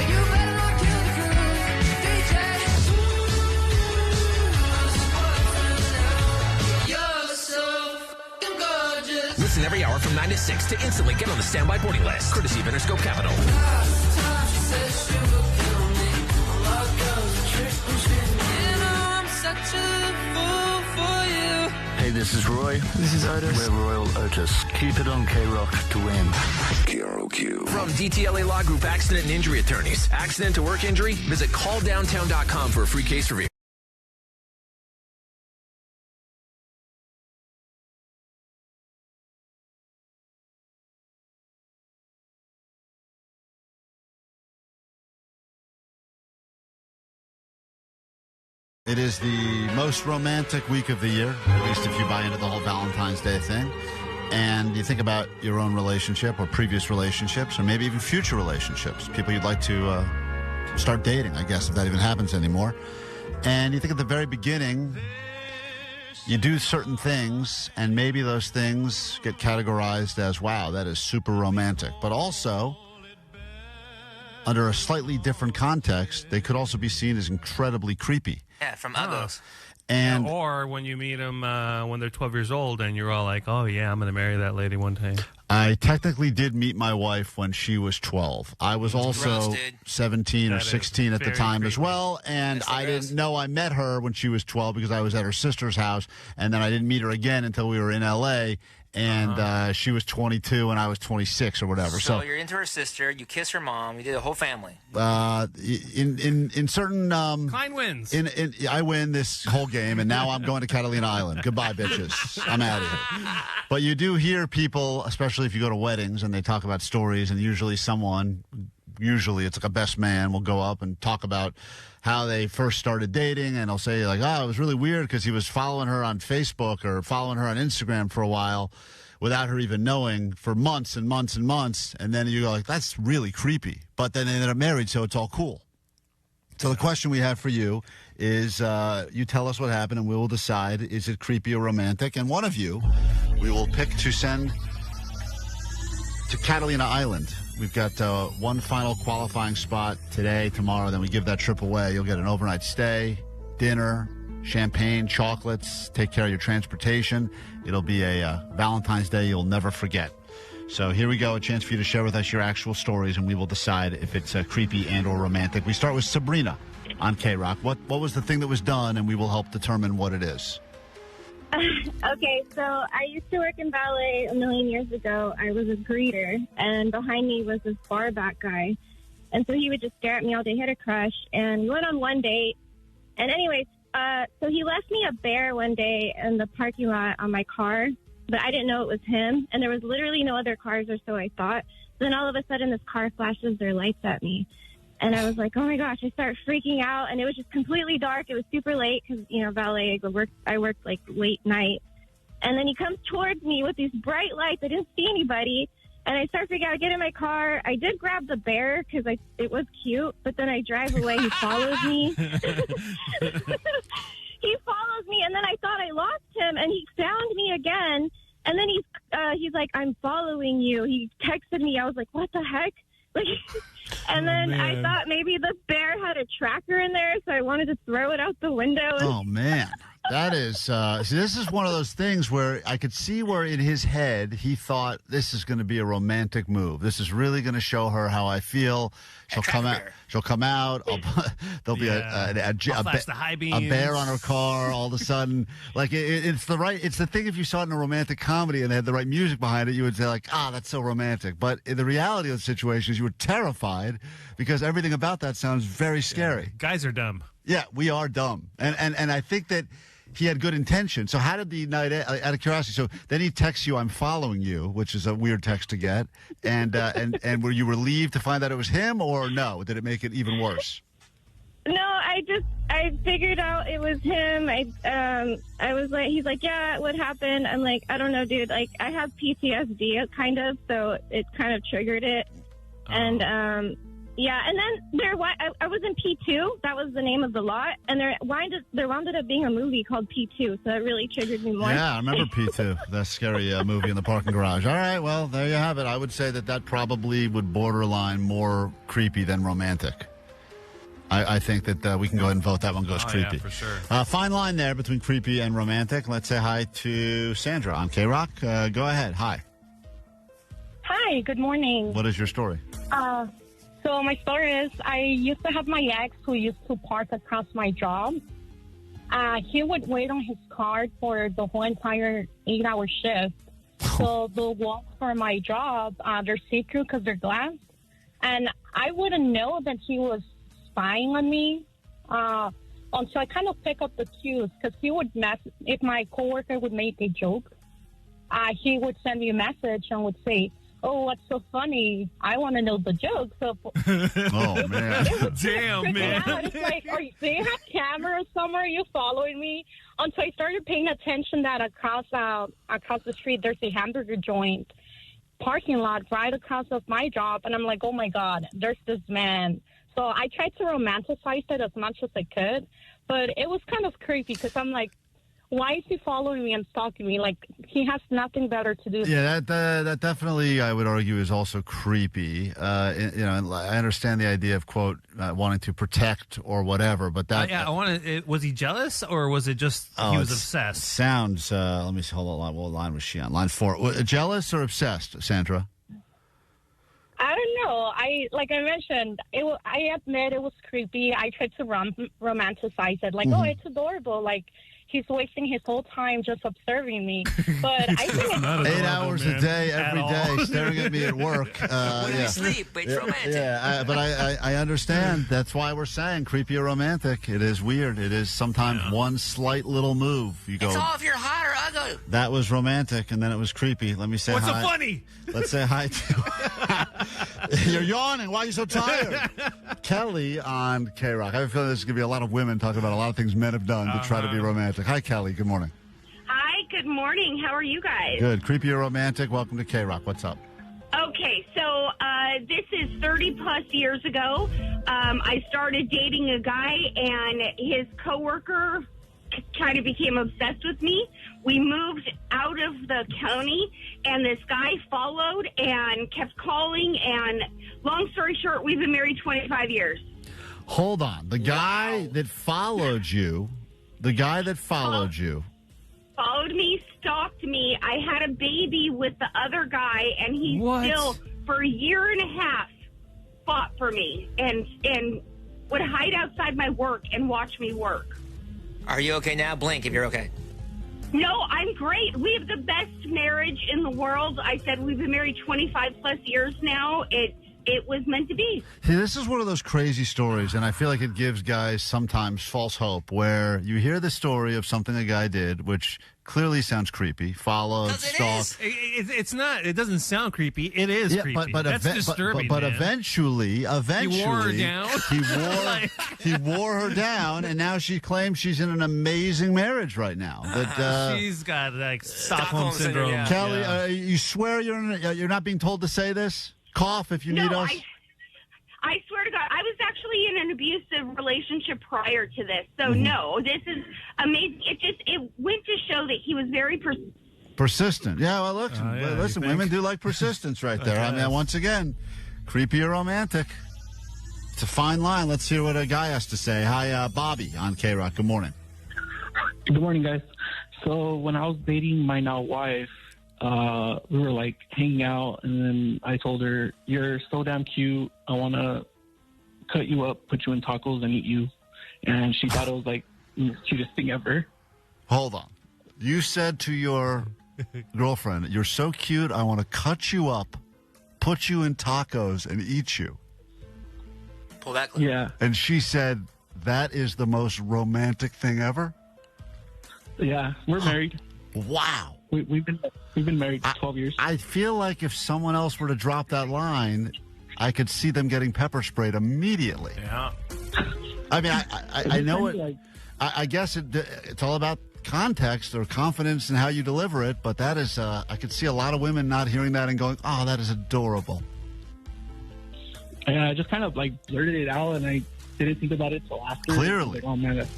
Listen every hour from 9 to 6 to instantly get on the standby boarding list. Courtesy of Interscope Capital. Hey, this is Roy. This is Otis. We're Royal Otis. Keep it on KROQ to win. KROQ. From DTLA Law Group Accident and Injury Attorneys. Accident to work injury? Visit calldowntown.com for a free case review. It is the most romantic week of the year, at least if you buy into the whole Valentine's Day thing. And you think about your own relationship or previous relationships or maybe even future relationships, people you'd like to start dating, I guess, if that even happens anymore. And you think at the very beginning, you do certain things, and maybe those things get categorized as, wow, that is super romantic. But also, under a slightly different context, they could also be seen as incredibly creepy. Yeah, from Uggos. And or when you meet them when they're 12 years old and you're all like, oh, yeah, I'm going to marry that lady one day. I technically did meet my wife when she was 12. I was also 17 or 16 at the time as well, and I didn't know I met her when she was 12 because I was at her sister's house, and then I didn't meet her again until we were in L.A., and she was 22 and I was 26 or whatever. So you're into her sister, you kiss her mom, you did the whole family. In certain Klein wins. I win this whole game, and now I'm going to Catalina Island. Goodbye, bitches. I'm out of here. But you do hear people, especially if you go to weddings, and they talk about stories, and usually it's like a best man will go up and talk about how they first started dating, and they'll say like, oh, it was really weird because he was following her on Facebook or following her on Instagram for a while without her even knowing for months and months and months, and then you go like, that's really creepy. But then they ended up married, so it's all cool. So the question we have for you is you tell us what happened, and we will decide, is it creepy or romantic? And one of you we will pick to send to Catalina Island. We've got one final qualifying spot today, tomorrow. Then we give that trip away. You'll get an overnight stay, dinner, champagne, chocolates, take care of your transportation. It'll be a Valentine's Day you'll never forget. So here we go, a chance for you to share with us your actual stories, and we will decide if it's creepy and or romantic. We start with Sabrina on KROQ. What was the thing that was done, and we will help determine what it is. Okay, so I used to work in ballet a million years ago. I was a greeter, and behind me was this bar back guy. And so he would just stare at me all day, had a crush, and we went on one date. And anyways, so he left me a bear one day in the parking lot on my car, but I didn't know it was him. And there was literally no other cars, or so I thought. Then all of a sudden, this car flashes their lights at me. And I was like, oh, my gosh, I start freaking out. And it was just completely dark. It was super late because, ballet, I worked like late night. And then he comes towards me with these bright lights. I didn't see anybody. And I start freaking out. I get in my car. I did grab the bear because it was cute. But then I drive away. He follows me. He follows me. And then I thought I lost him. And he found me again. And then he's like, I'm following you. He texted me. I was like, what the heck? And then I thought maybe the bear had a tracker in there, so I wanted to throw it out the window. Oh, man. That is, see, this is one of those things where I could see where in his head he thought this is going to be a romantic move. This is really going to show her how I feel. She'll come out. She'll come out. There'll be a bear on her car all of a sudden. Like it's the thing. If you saw it in a romantic comedy and they had the right music behind it, you would say like, that's so romantic. But in the reality of the situation is you were terrified because everything about that sounds very scary. Yeah. Guys are dumb. Yeah, we are dumb, and I think that he had good intention. So how did the night, out of curiosity, so then he texts you, I'm following you, which is a weird text to get, and were you relieved to find out it was him, or no? Did it make it even worse? No, I figured out it was him. I was like, he's like, yeah, what happened? I'm like, I don't know, dude. Like, I have PTSD, kind of, so it kind of triggered it. And, yeah, and then I was in P2. That was the name of the lot. And there wound up being a movie called P2, so it really triggered me more. Yeah, I remember P2, that scary movie in the parking garage. All right, well, there you have it. I would say that probably would borderline more creepy than romantic. I think that we can go ahead and vote that one goes creepy. Yeah, for sure. Fine line there between creepy and romantic. Let's say hi to Sandra on KROQ. Go ahead. Hi. Hi, good morning. What is your story? So my story is I used to have my ex who used to park across my job. He would wait on his car for the whole entire 8-hour shift. So the walls for my job, they're see-through because they're glass. And I wouldn't know that he was spying on me until I kind of pick up the cues because he would if my coworker would make a joke, he would send me a message and would say, oh, what's so funny? I want to know the joke. So, oh, man. Damn, man. It's like, do you have cameras somewhere? Are you following me? Until I started paying attention that across the street, there's a hamburger joint parking lot right across of my job. And I'm like, oh, my God, there's this man. So I tried to romanticize it as much as I could. But it was kind of creepy because I'm like, why is he following me and stalking me? Like, he has nothing better to do. Yeah, that definitely, I would argue, is also creepy. And I understand the idea of, quote, wanting to protect or whatever, but that... was he jealous, or was it just he was obsessed? Sounds, let me see, hold on, what line was she on? Line 4. Jealous or obsessed, Sandra? I don't know. Like I mentioned, I admit it was creepy. I tried to romanticize it. Like, oh, it's adorable. Like, he's wasting his whole time just observing me. But I think it's 8 hours a day, every day, staring at me at work. When you sleep, it's romantic. But I understand. That's why we're saying creepy or romantic. It is weird. It is sometimes one slight little move. You go, it's all if you're hot or ugly. That was romantic, and then it was creepy. Let me say What's hi. so funny? Let's say hi to... You're yawning. Why are you so tired? Kelly on KROQ. I have a feeling this is going to be a lot of women talking about a lot of things men have done to try to be romantic. Hi, Kelly. Good morning. Hi, good morning. How are you guys? Good. Creepy or romantic? Welcome to KROQ. What's up? Okay, so this is 30-plus years ago. I started dating a guy, and his coworker kind of became obsessed with me. We moved out of the county, and this guy followed and kept calling, and long story short, we've been married 25 years. Hold on. The guy that followed you... Followed me, stalked me. I had a baby with the other guy, and he still, for a year and a half, fought for me and would hide outside my work and watch me work. Are you okay now? Blink if you're okay. No, I'm great. We have the best marriage in the world. I said we've been married 25-plus years now. It was meant to be. See, this is one of those crazy stories, and I feel like it gives guys sometimes false hope, where you hear the story of something a guy did, which clearly sounds creepy, followed, stalked. It's not. It doesn't sound creepy. It is creepy. But that's disturbing. But man. eventually, he wore her down. He wore her down, and now she claims she's in an amazing marriage right now. That she's got like Stockholm syndrome. Yeah. Kelly, you swear you're not being told to say this? Cough if you need us. I swear to God, I was actually in an abusive relationship prior to this. So, no, this is amazing. It went to show that he was very persistent. Yeah, well, listen, women do like persistence right there. I mean, once again, creepy or romantic. It's a fine line. Let's hear what a guy has to say. Hi, Bobby on KROQ. Good morning. Good morning, guys. So when I was dating my now wife, we were like hanging out, and then I told her, "You're so damn cute. I want to cut you up, put you in tacos, and eat you." And she thought it was like the cutest thing ever. Hold on. You said to your girlfriend, "You're so cute. I want to cut you up, put you in tacos, and eat you." Pull that clip. Yeah. And she said, "That is the most romantic thing ever." Yeah, we're married. Wow. We've been married 12 years. I feel like if someone else were to drop that line, I could see them getting pepper sprayed immediately. Yeah. I mean, I know it. I guess it's all about context or confidence in how you deliver it, but that is, I could see a lot of women not hearing that and going, "Oh, that is adorable." Yeah, I just kind of like blurted it out, and I didn't think about it till after. Clearly. Like, oh, man, that's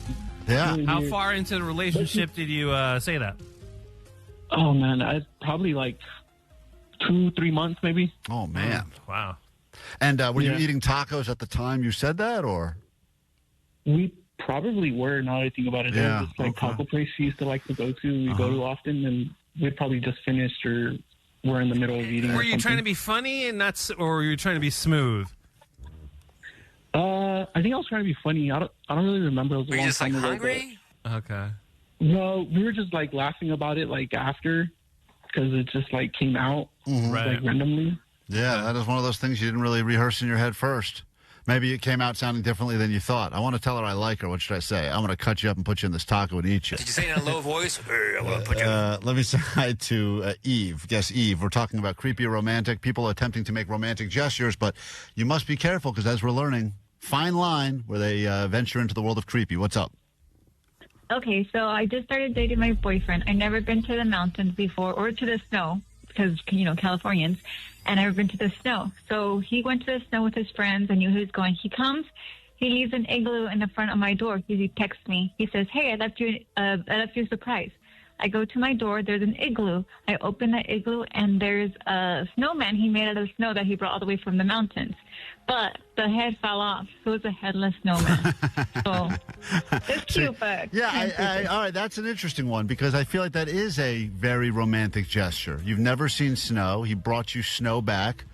really How weird. far into the relationship did you say that? Oh, man, I probably like 2-3 months, maybe. Oh, man. Wow. And were you eating tacos at the time you said that, or? We probably were, now that I think about it. Yeah, There was this like taco place we used to like to go to. We go to often, and we'd probably just finished or we're in the middle of eating. Were you trying to be funny and not, or were you trying to be smooth? I think I was trying to be funny. I don't really remember. It was a Were you long just like time ago, hungry? Okay. No, we were just like laughing about it like after, because it just like came out like randomly. Yeah, that is one of those things you didn't really rehearse in your head first. Maybe it came out sounding differently than you thought. I want to tell her I like her. What should I say? I'm going to cut you up and put you in this taco and eat you. Did you say it in a low voice? Hey, I'm gonna put you Let me say hi to Eve. Yes, Eve. We're talking about creepy or romantic. People attempting to make romantic gestures, but you must be careful because as we're learning, fine line where they venture into the world of creepy. What's up? Okay, so I just started dating my boyfriend. I've never been to the mountains before or to the snow because, Californians, and I've never been to the snow. So he went to the snow with his friends. I knew he was going. He comes, He leaves an igloo in the front of my door. He texts me. He says, "Hey, I left you a surprise." I go to my door. There's an igloo. I open the igloo, and there's a snowman he made out of snow that he brought all the way from the mountains. But the head fell off, so it's a headless snowman. So it's cute, but yeah. All right, that's an interesting one because I feel like that is a very romantic gesture. You've never seen snow. He brought you snow back.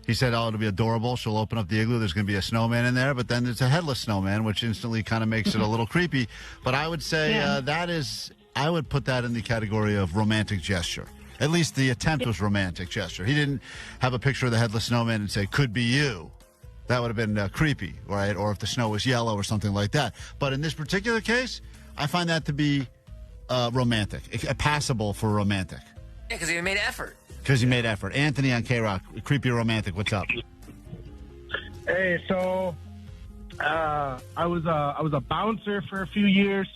He said, "Oh, it'll be adorable. She'll open up the igloo. There's going to be a snowman in there." But then it's a headless snowman, which instantly kind of makes it a little creepy. But I would say that is. I would put that in the category of romantic gesture. At least the attempt was romantic gesture. He didn't have a picture of the headless snowman and say, "Could be you." That would have been creepy, right? Or if the snow was yellow or something like that. But in this particular case, I find that to be romantic, passable for romantic. Yeah, because he made effort. Because he made effort. Anthony on KROQ, creepy or romantic, what's up? Hey, so I was a bouncer for a few years,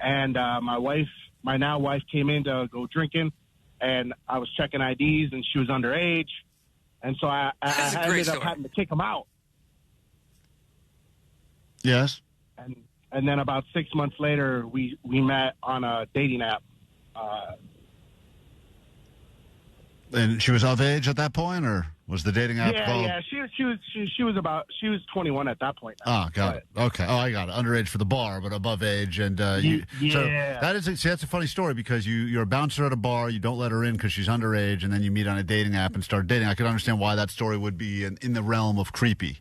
and my now wife, came in to go drinking, and I was checking IDs, and she was underage, and so I ended up having to kick him out. Yes. And then about 6 months later, we met on a dating app. And she was of age at that point, or was the dating app called? Yeah. She was 21 at that point. Oh, got it. Okay. Oh, I got it. Underage for the bar, but above age, and So that's a funny story because you're a bouncer at a bar, you don't let her in because she's underage, and then you meet on a dating app and start dating. I could understand why that story would be in the realm of creepy,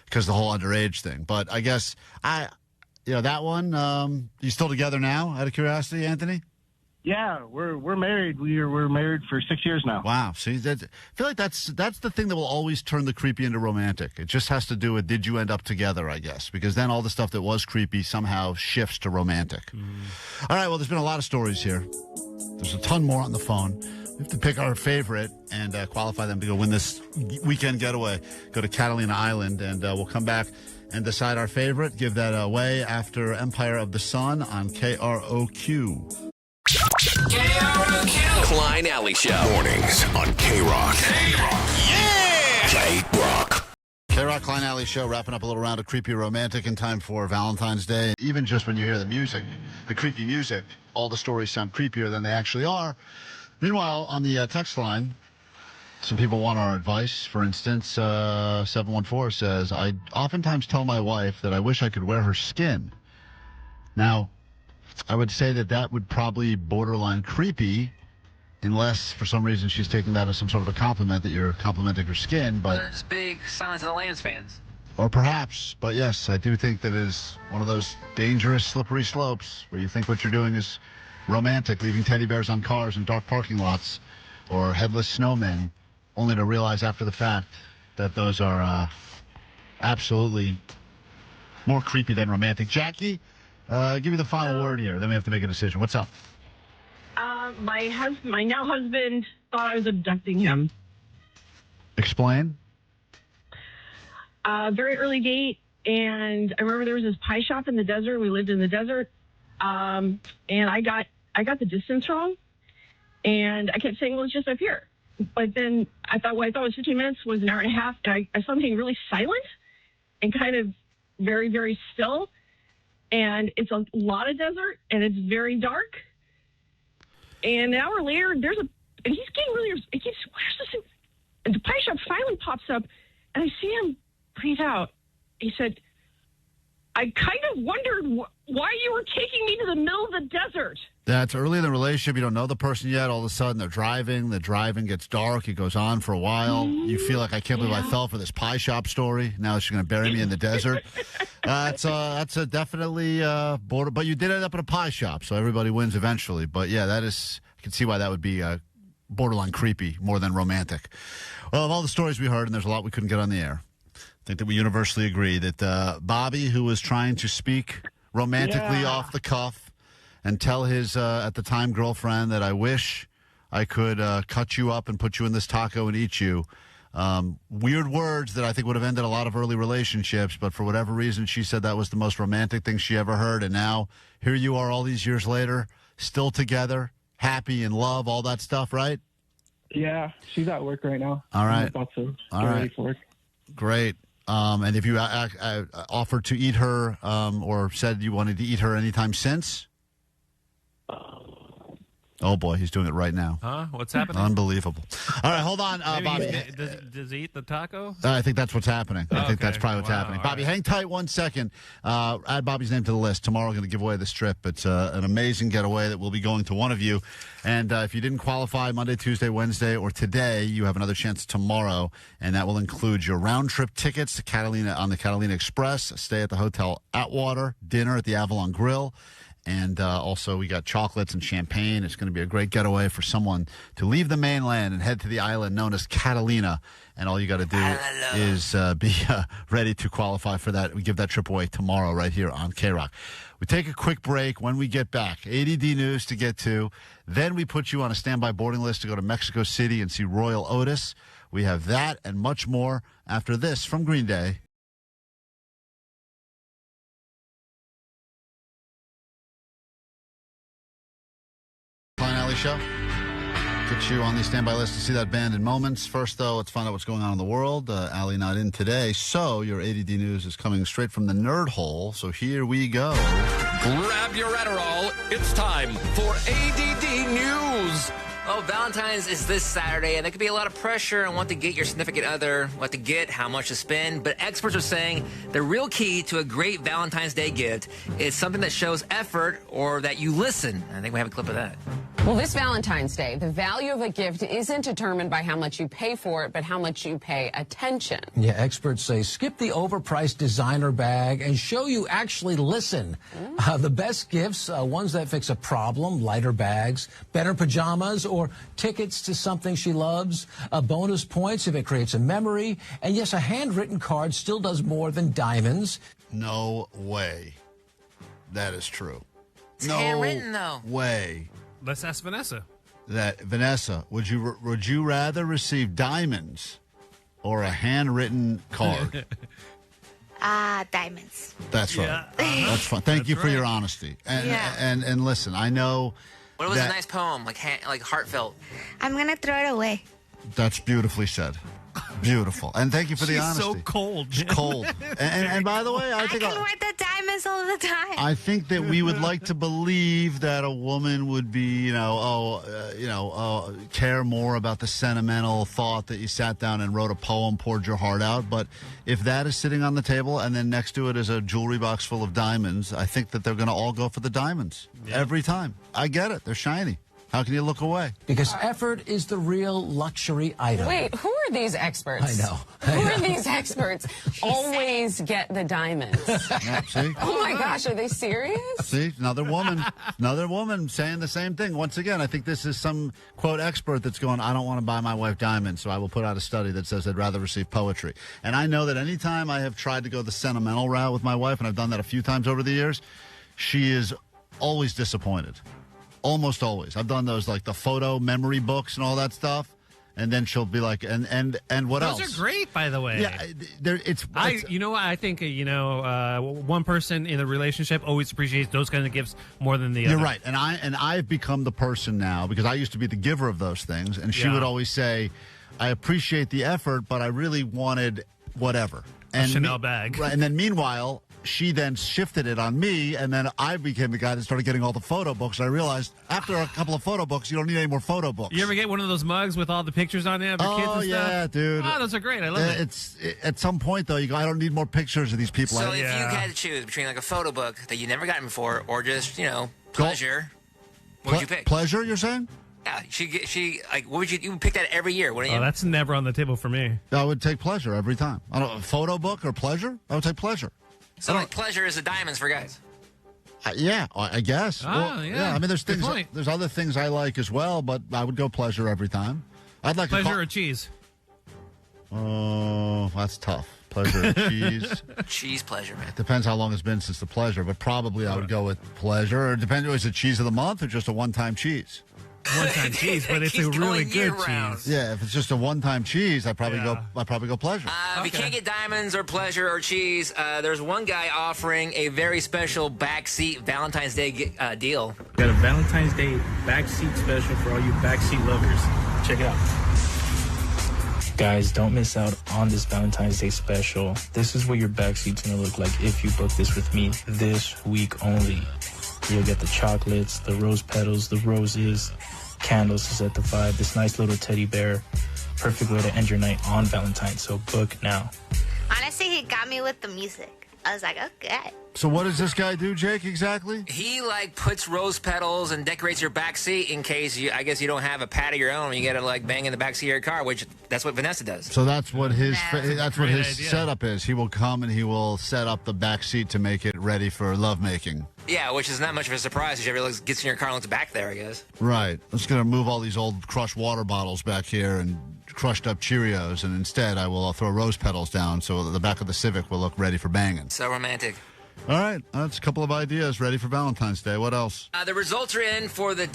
because the whole underage thing. But I guess that one. You still together now? Out of curiosity, Anthony? Yeah, we're married. We're married for 6 years now. Wow. See, I feel like that's the thing that will always turn the creepy into romantic. It just has to do with, did you end up together, I guess, because then all the stuff that was creepy somehow shifts to romantic. All right, well, there's been a lot of stories here. There's a ton more on the phone. We have to pick our favorite and qualify them to go win this weekend getaway. Go to Catalina Island, and we'll come back and decide our favorite. Give that away after Empire of the Sun on KROQ. KROQ. Klein Alley Show. Mornings on KROQ. Yeah! KROQ. KROQ Klein Alley Show, wrapping up a little round of creepy romantic in time for Valentine's Day. Even just when you hear the music, the creepy music, all the stories sound creepier than they actually are. Meanwhile, on the text line, some people want our advice. For instance, 714 says, "I oftentimes tell my wife that I wish I could wear her skin." Now, I would say that would probably borderline creepy, unless for some reason she's taking that as some sort of a compliment that you're complimenting her skin. But there's big Silence of the Lambs fans. Or perhaps, but yes, I do think that is one of those dangerous, slippery slopes where you think what you're doing is romantic, leaving teddy bears on cars in dark parking lots, or headless snowmen, only to realize after the fact that those are absolutely more creepy than romantic. Jackie, give me the final word here. Then we have to make a decision. What's up? My now husband thought I was abducting him. Explain. Very early date, and I remember there was this pie shop in the desert. We lived in the desert, and I got the distance wrong, and I kept saying, "Well, it's just up here." But then I thought what I thought was 15 minutes was an hour and a half, and I saw him getting really silent and kind of very, very still. And it's a lot of desert, and it's very dark. And an hour later, and he's getting really, where's this? And the pie shop finally pops up, and I see him breathe out. He said, "I kind of wondered why you were taking me to the middle of the desert." That's early in the relationship. You don't know the person yet. All of a sudden, they're driving. The driving gets dark. It goes on for a while. You feel like, I can't believe I fell for this pie shop story. Now she's going to bury me in the desert. That's a definitely border. But you did end up at a pie shop, so everybody wins eventually. But yeah, I can see why that would be borderline creepy more than romantic. Well, of all the stories we heard, and there's a lot we couldn't get on the air, I think that we universally agree that Bobby, who was trying to speak romantically off the cuff and tell his, at the time, girlfriend that I wish I could cut you up and put you in this taco and eat you. Weird words that I think would have ended a lot of early relationships, but for whatever reason, she said that was the most romantic thing she ever heard. And now here you are all these years later, still together, happy, in love, all that stuff, right? Yeah, she's at work right now. All right. I'm about to all get right. ready for work. Great. And if you offered to eat her or said you wanted to eat her anytime since? Oh, boy, he's doing it right now. Huh? What's happening? Unbelievable. All right, hold on, Bobby. Does he eat the taco? I think that's what's happening. I think that's probably what's happening. Bobby, right. hang tight 1 second. Add Bobby's name to the list. Tomorrow we're going to give away this trip. It's an amazing getaway that will be going to one of you. And if you didn't qualify Monday, Tuesday, Wednesday, or today, you have another chance tomorrow, and that will include your round-trip tickets to Catalina on the Catalina Express, a stay at the Hotel Atwater, dinner at the Avalon Grill, and also we got chocolates and champagne. It's going to be a great getaway for someone to leave the mainland and head to the island known as Catalina. And all you got to do is be ready to qualify for that. We give that trip away tomorrow right here on KROQ. We take a quick break. When we get back, A.D.D news to get to. Then we put you on a standby boarding list to go to Mexico City and see Royel Otis. We have that and much more after this from Green Day. Show. Get you on the standby list to see that band in moments. First, though, let's find out what's going on in the world. Allie not in today, so your ADD news is coming straight from the nerd hole. So here we go. Grab your Adderall. It's time for ADD News. Well, Valentine's is this Saturday, and there could be a lot of pressure on what to get your significant other, what to get, how much to spend. But experts are saying the real key to a great Valentine's Day gift is something that shows effort or that you listen. I think we have a clip of that. Well, this Valentine's Day, the value of a gift isn't determined by how much you pay for it, but how much you pay attention. Yeah, experts say skip the overpriced designer bag and show you actually listen. The best gifts, ones that fix a problem, lighter bags, better pajamas, or tickets to something she loves, bonus points if it creates a memory, and yes, a handwritten card still does more than diamonds. No way that is true. It's handwritten, though. Way. Let's ask Vanessa. Vanessa, would you rather receive diamonds or a handwritten card? Diamonds. That's right. Yeah. That's fun. Thank you for your honesty. And listen, I know. What was a nice poem, like heartfelt? I'm going to throw it away. That's beautifully said. Beautiful. And thank you for the honesty. She's so cold. She's cold. and by the way, I think I can wear the diamonds all the time. I think that we would like to believe that a woman would be, care more about the sentimental thought that you sat down and wrote a poem, poured your heart out. But if that is sitting on the table and then next to it is a jewelry box full of diamonds, I think that they're going to all go for the diamonds every time. I get it. They're shiny. How can you look away? Because effort is the real luxury item. Wait, who are these experts? I know. Who are these experts? Always get the diamonds. Yeah, see? Oh my gosh, are they serious? See, another woman saying the same thing. Once again, I think this is some, quote, expert that's going, I don't want to buy my wife diamonds, so I will put out a study that says I'd rather receive poetry. And I know that anytime I have tried to go the sentimental route with my wife, and I've done that a few times over the years, she is always disappointed. Almost always. I've done those, like the photo memory books and all that stuff. And then she'll be like, and what else? Those are great, by the way. Yeah, you know what? I think, one person in a relationship always appreciates those kind of gifts more than the other. You're right. And I've become the person now, because I used to be the giver of those things. And she would always say, I appreciate the effort, but I really wanted whatever. A Chanel bag. Right. And then meanwhile, she then shifted it on me, and then I became the guy that started getting all the photo books. I realized after a couple of photo books, you don't need any more photo books. You ever get one of those mugs with all the pictures on it of your kids and stuff? Yeah, dude. Oh, those are great. I love it. At some point, though, you go, I don't need more pictures of these people. So if you had to choose between like a photo book that you never gotten before or just, pleasure, what would you pick? Pleasure, you're saying? Yeah, what would you would pick that every year, wouldn't you? Oh, that's never on the table for me. I would take pleasure every time. I don't know, a photo book or pleasure? I would take pleasure. So like pleasure is the diamonds for guys. Yeah, I guess. Yeah. I mean, there's things. There's other things I like as well, but I would go pleasure every time. I'd like pleasure or cheese. Oh, that's tough. Pleasure or cheese. Cheese pleasure, man. Depends how long it's been since the pleasure, but probably I would go with pleasure. Or depends, is it cheese of the month or just a one-time cheese? One-time cheese, but it's a really good cheese. Yeah, if it's just a one-time cheese, I'd probably go pleasure. If you can't get diamonds or pleasure or cheese, there's one guy offering a very special Backseat Valentine's Day deal. Got a Valentine's Day Backseat special for all you Backseat lovers. Check it out. Guys, don't miss out on this Valentine's Day special. This is what your backseat's gonna look like if you book this with me this week only. You'll get the chocolates, the rose petals, the roses, candles to set the vibe, this nice little teddy bear. Perfect way to end your night on Valentine's, so book now. Honestly, he got me with the music. I was like, okay. So what does this guy do, Jake, exactly? He, puts rose petals and decorates your back seat in case, you don't have a pad of your own. You got to, bang in the back seat of your car, which that's what Vanessa does. So that's what his setup is. He will come and he will set up the back seat to make it ready for lovemaking. Yeah, which is not much of a surprise if you ever gets in your car and looks back there, I guess. Right. I'm just going to move all these old crushed water bottles back here and crushed up Cheerios, and instead I will throw rose petals down so that the back of the Civic will look ready for banging. So romantic. All right, that's a couple of ideas ready for Valentine's Day. What else? The results are in for the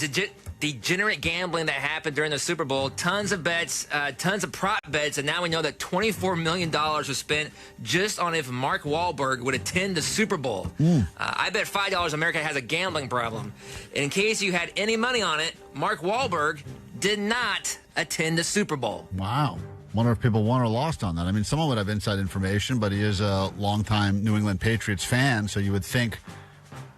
degenerate gambling that happened during the Super Bowl. Tons of bets, tons of prop bets, and now we know that $24 million was spent just on if Mark Wahlberg would attend the Super Bowl. I bet $5 America has a gambling problem. In case you had any money on it, Mark Wahlberg did not attend the Super Bowl. Wow. Wonder if people won or lost on that. I mean, someone would have inside information, but he is a longtime New England Patriots fan, so you would think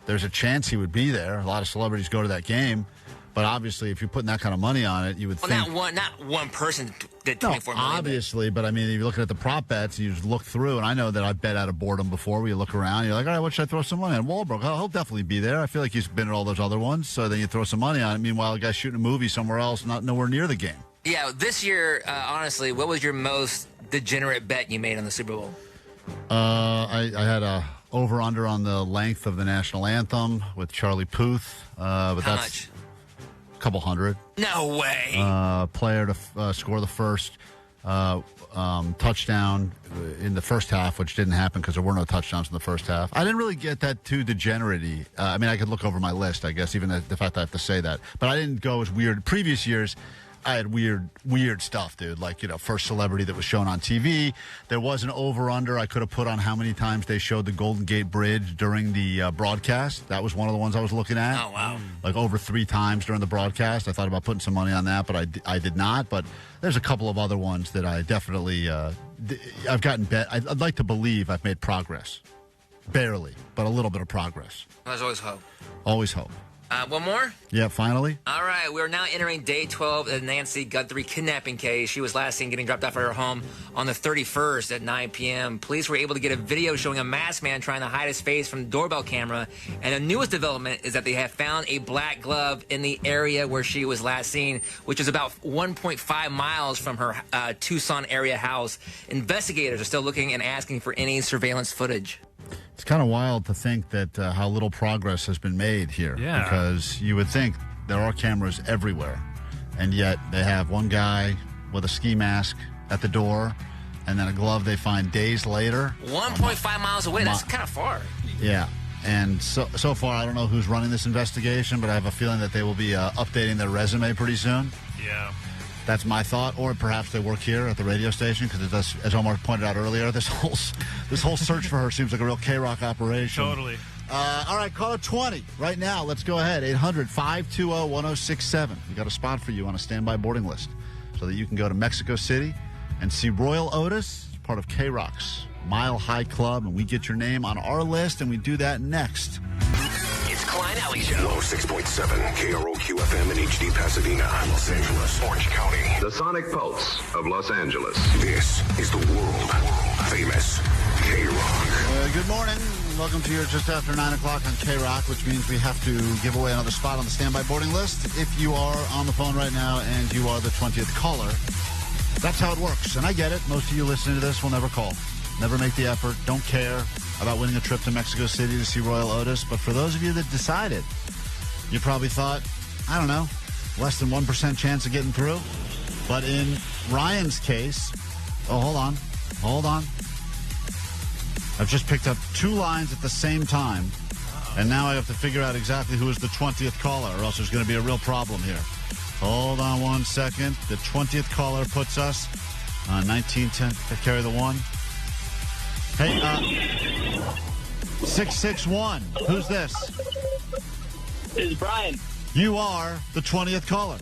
there's a chance he would be there. A lot of celebrities go to that game, but obviously, if you're putting that kind of money on it, you would think... Not one person did $24 million. Obviously, but I mean, if you're looking at the prop bets, you just look through, and I know that I've bet out of boredom before, where you look around, you're like, all right, what should I throw some money on? Wahlberg, he'll definitely be there. I feel like he's been at all those other ones, so then you throw some money on it. Meanwhile, a guy's shooting a movie somewhere else, nowhere near the game. Yeah, this year, honestly, what was your most degenerate bet you made on the Super Bowl? I had a over-under on the length of the national anthem with Charlie Puth. But How much? A couple hundred. No way. Player to score the first touchdown in the first half, which didn't happen because there were no touchdowns in the first half. I didn't really get that too degenerate-y. I mean, I could look over my list, I guess, even the fact that I have to say that. But I didn't go as weird. Previous years, I had weird stuff, dude. First celebrity that was shown on TV. There was an over-under I could have put on how many times they showed the Golden Gate Bridge during the broadcast. That was one of the ones I was looking at. Oh, wow. Over 3 times during the broadcast. I thought about putting some money on that, but I did not. But there's a couple of other ones that I definitely, I've gotten bet. I'd like to believe I've made progress. Barely, but a little bit of progress. There's always hope. Always hope. One more? Yeah, finally. All right, we're now entering day 12 of the Nancy Guthrie kidnapping case. She was last seen getting dropped off at her home on the 31st at 9 p.m. Police were able to get a video showing a masked man trying to hide his face from the doorbell camera. And the newest development is that they have found a black glove in the area where she was last seen, which is about 1.5 miles from her Tucson area house. Investigators are still looking and asking for any surveillance footage. It's kind of wild to think that how little progress has been made here. Yeah. Because you would think there are cameras everywhere, and yet they have one guy with a ski mask at the door, and then a glove they find days later. 1.5 miles away. That's kind of far. Yeah. And so far, I don't know who's running this investigation, but I have a feeling that they will be updating their resume pretty soon. Yeah. That's my thought, or perhaps they work here at the radio station because it does, as Omar pointed out earlier, this whole search for her seems like a real KROQ operation. Totally. All right, caller 20 right now. Let's go ahead. 800-520-1067. We got a spot for you on a standby boarding list so that you can go to Mexico City and see Royel Otis, part of KROQ's Mile High Club, and we get your name on our list, and we do that next. It's Klein Alley Show. 106.7 KROQ FM in HD Pasadena, Los Angeles, Orange County. The Sonic Pulse of Los Angeles. This is the world-famous KROQ. Good morning. Welcome to your just after 9 o'clock on KROQ, which means we have to give away another spot on the standby boarding list. If you are on the phone right now and you are the 20th caller, that's how it works. And I get it. Most of you listening to this will never call. Never make the effort. Don't care about winning a trip to Mexico City to see Royel Otis. But for those of you that decided, you probably thought, I don't know, less than 1% chance of getting through. But in Ryan's case, hold on. I've just picked up 2 lines at the same time. And now I have to figure out exactly who is the 20th caller, or else there's going to be a real problem here. Hold on 1 second. The 20th caller puts us on 1910 to carry the 1. Hey, 661. Who's this? This is Brian. You are the 20th caller.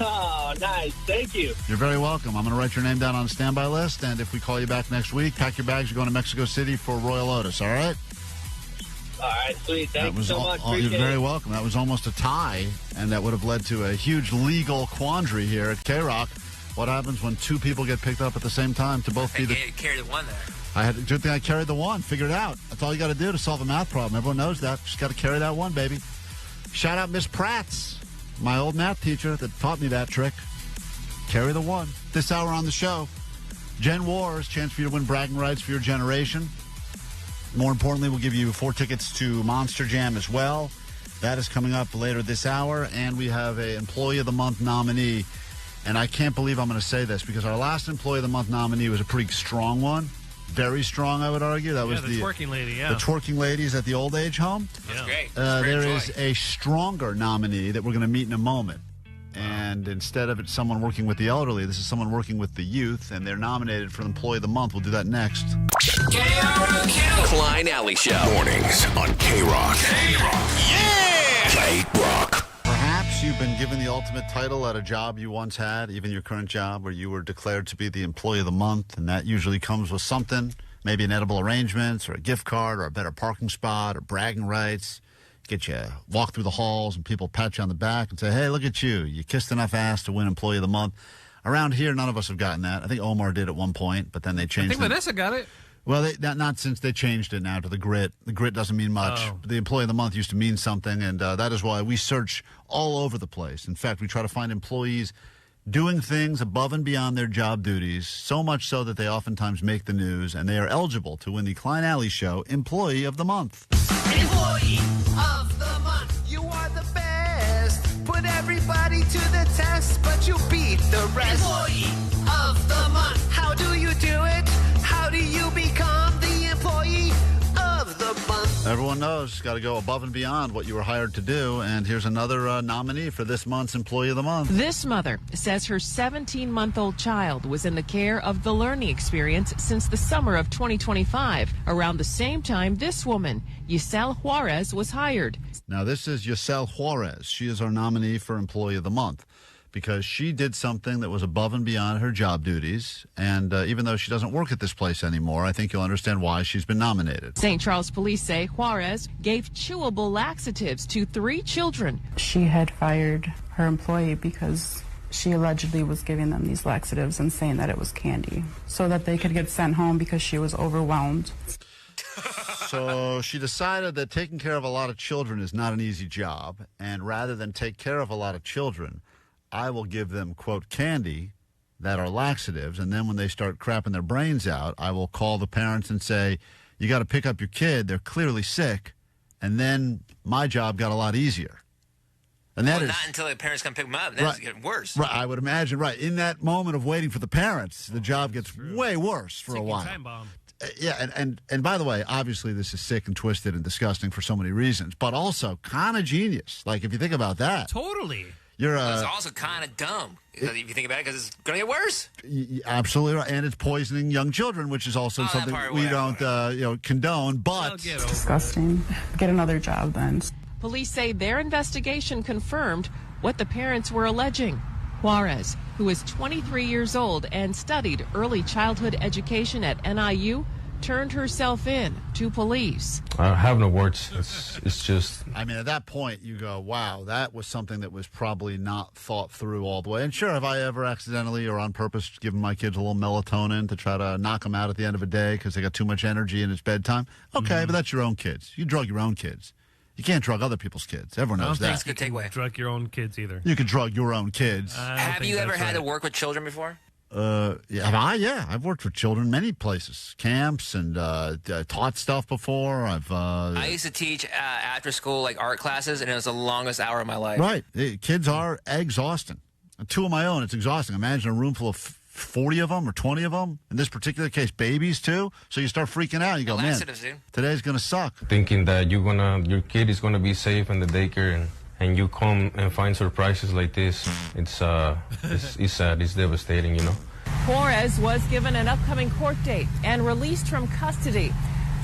Oh, nice. Thank you. You're very welcome. I'm going to write your name down on a standby list, and if we call you back next week, pack your bags. You're going to Mexico City for Royel Otis, all right? All right, sweet. Thank you so much. You're very welcome. That was almost a tie, and that would have led to a huge legal quandary here at KROQ. What happens when two people get picked up at the same time to both be the... Carry the one there. Good thing I carried the one. Figured it out. That's all you got to do to solve a math problem. Everyone knows that. Just got to carry that one, baby. Shout out Miss Pratt's, my old math teacher that taught me that trick. Carry the one. This hour on the show, Gen Wars, chance for you to win bragging rights for your generation. More importantly, we'll give you 4 tickets to Monster Jam as well. That is coming up later this hour. And we have a Employee of the Month nominee. And I can't believe I'm going to say this because our last Employee of the Month nominee was a pretty strong one. Very strong, I would argue. That was the twerking lady, The twerking ladies at the old age home. That's great. There is a stronger nominee that we're going to meet in a moment. And instead of it someone working with the elderly, this is someone working with the youth, and they're nominated for Employee of the Month. We'll do that next. KROQ. Klein Alley Show. Mornings on KROQ. KROQ. Yeah! KROQ. Perhaps you've been given the ultimate title at a job you once had, even your current job, where you were declared to be the Employee of the Month, and that usually comes with something, maybe an edible arrangements or a gift card or a better parking spot or bragging rights. Get you walk through the halls and people pat you on the back and say, hey, look at you. You kissed enough ass to win Employee of the Month. Around here, none of us have gotten that. I think Omar did at one point, but then they changed it. I think Vanessa got it. Well, not since they changed it now to the grit. The grit doesn't mean much. Oh. The Employee of the Month used to mean something, and that is why we search all over the place. In fact, we try to find employees doing things above and beyond their job duties, so much so that they oftentimes make the news, and they are eligible to win the Klein Alley Show Employee of the Month. Employee of the Month. You are the best. Put everybody to the test, but you beat the rest. Employee of the Month. How do you do it? How do you become the Employee of the Month? Everyone knows, got to go above and beyond what you were hired to do. And here's another nominee for this month's Employee of the Month. This mother says her 17-month-old child was in the care of the learning experience since the summer of 2025. Around the same time, this woman, Yisel Juarez, was hired. Now, this is Yisel Juarez. She is our nominee for Employee of the Month because she did something that was above and beyond her job duties. And even though she doesn't work at this place anymore, I think you'll understand why she's been nominated. St. Charles police say Juarez gave chewable laxatives to 3 children. She had fired her employee because she allegedly was giving them these laxatives and saying that it was candy so that they could get sent home because she was overwhelmed. So she decided that taking care of a lot of children is not an easy job. And rather than take care of a lot of children, I will give them, quote, candy that are laxatives. And then when they start crapping their brains out, I will call the parents and say, you got to pick up your kid. They're clearly sick. And then my job got a lot easier. And that is not until the parents come pick them up. That's getting worse. Right, I would imagine. Right. In that moment of waiting for the parents, the job gets way worse for a while. Time bomb. Yeah, and by the way, obviously this is sick and twisted and disgusting for so many reasons, but also kind of genius. Like, if you think about that. Totally. It's also kind of dumb if you think about it, because it's going to get worse. Absolutely right, and it's poisoning young children, which is also something we don't condone. But it's disgusting. Get another job then. Police say their investigation confirmed what the parents were alleging. Juarez, who is 23 years old and studied early childhood education at NIU, turned herself in to police. I have no words. It's just... I mean, at that point, you go, wow, that was something that was probably not thought through all the way. And sure, have I ever accidentally or on purpose given my kids a little melatonin to try to knock them out at the end of a day because they got too much energy and it's bedtime? Okay, but that's your own kids. You drug your own kids. You can't drug other people's kids. Everyone knows that. That's a good takeaway. Drug your own kids either. You can drug your own kids. Have you ever had to work with children before? Yeah, I've worked with children many places, camps, and taught stuff before. I used to teach after school, like art classes, and it was the longest hour of my life. Right. Kids are exhausting. 2 of my own, it's exhausting. Imagine a room full of 40 of them or 20 of them. In this particular case, babies too. So you start freaking out. You go, man, today's going to suck. Thinking that your kid is going to be safe in the daycare and you come and find surprises like this, it's sad, it's devastating, you know. Juarez was given an upcoming court date and released from custody.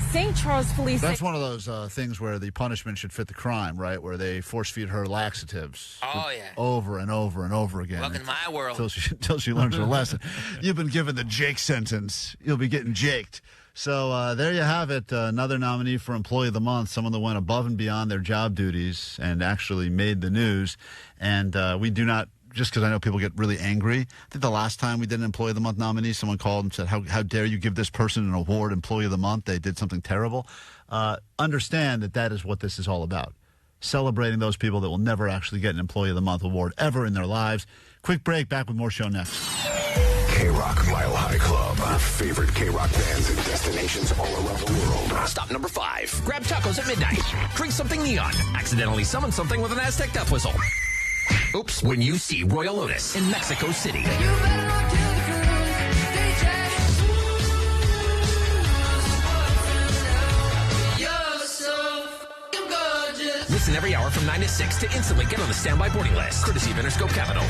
St. Charles Police... That's one of those things where the punishment should fit the crime, right? Where they force-feed her laxatives. Oh, yeah. Over and over and over again. Welcome to my world. Until she learns her lesson. You've been given the Jake sentence. You'll be getting jaked. So there you have it. Another nominee for Employee of the Month, someone that went above and beyond their job duties and actually made the news. And we do not... Just because I know people get really angry. I think the last time we did an Employee of the Month nominee, someone called and said, how dare you give this person an award, Employee of the Month? They did something terrible. Understand that is what this is all about. Celebrating those people that will never actually get an Employee of the Month award ever in their lives. Quick break, back with more show next. KROQ Mile High Club. Our favorite KROQ bands and destinations all around the world. Stop number 5. Grab tacos at midnight. Drink something neon. Accidentally summon something with an Aztec death whistle. Oops, when you see Royel Otis in Mexico City. Listen every hour from 9 to 6 to instantly get on the standby boarding list. Courtesy of Interscope Capital.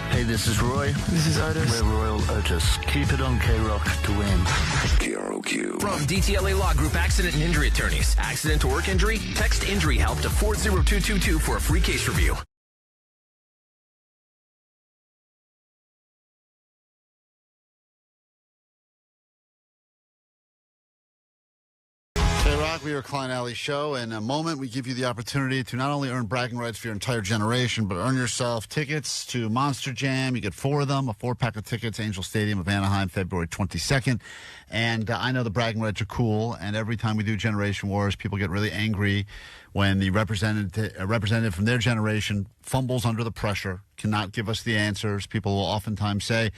Hey, this is Roy. This is Otis. We're Royal Otis. Keep it on KROQ to win. KROQ. From DTLA Law Group Accident and Injury Attorneys. Accident to work injury? Text injury help to 40222 for a free case review. We are Klein Alley Show. In a moment, we give you the opportunity to not only earn bragging rights for your entire generation, but earn yourself tickets to Monster Jam. You get 4 of them, a 4-pack of tickets, Angel Stadium of Anaheim, February 22nd. And I know the bragging rights are cool, and every time we do Generation Wars, people get really angry when the representative from their generation fumbles under the pressure, cannot give us the answers. People will oftentimes say,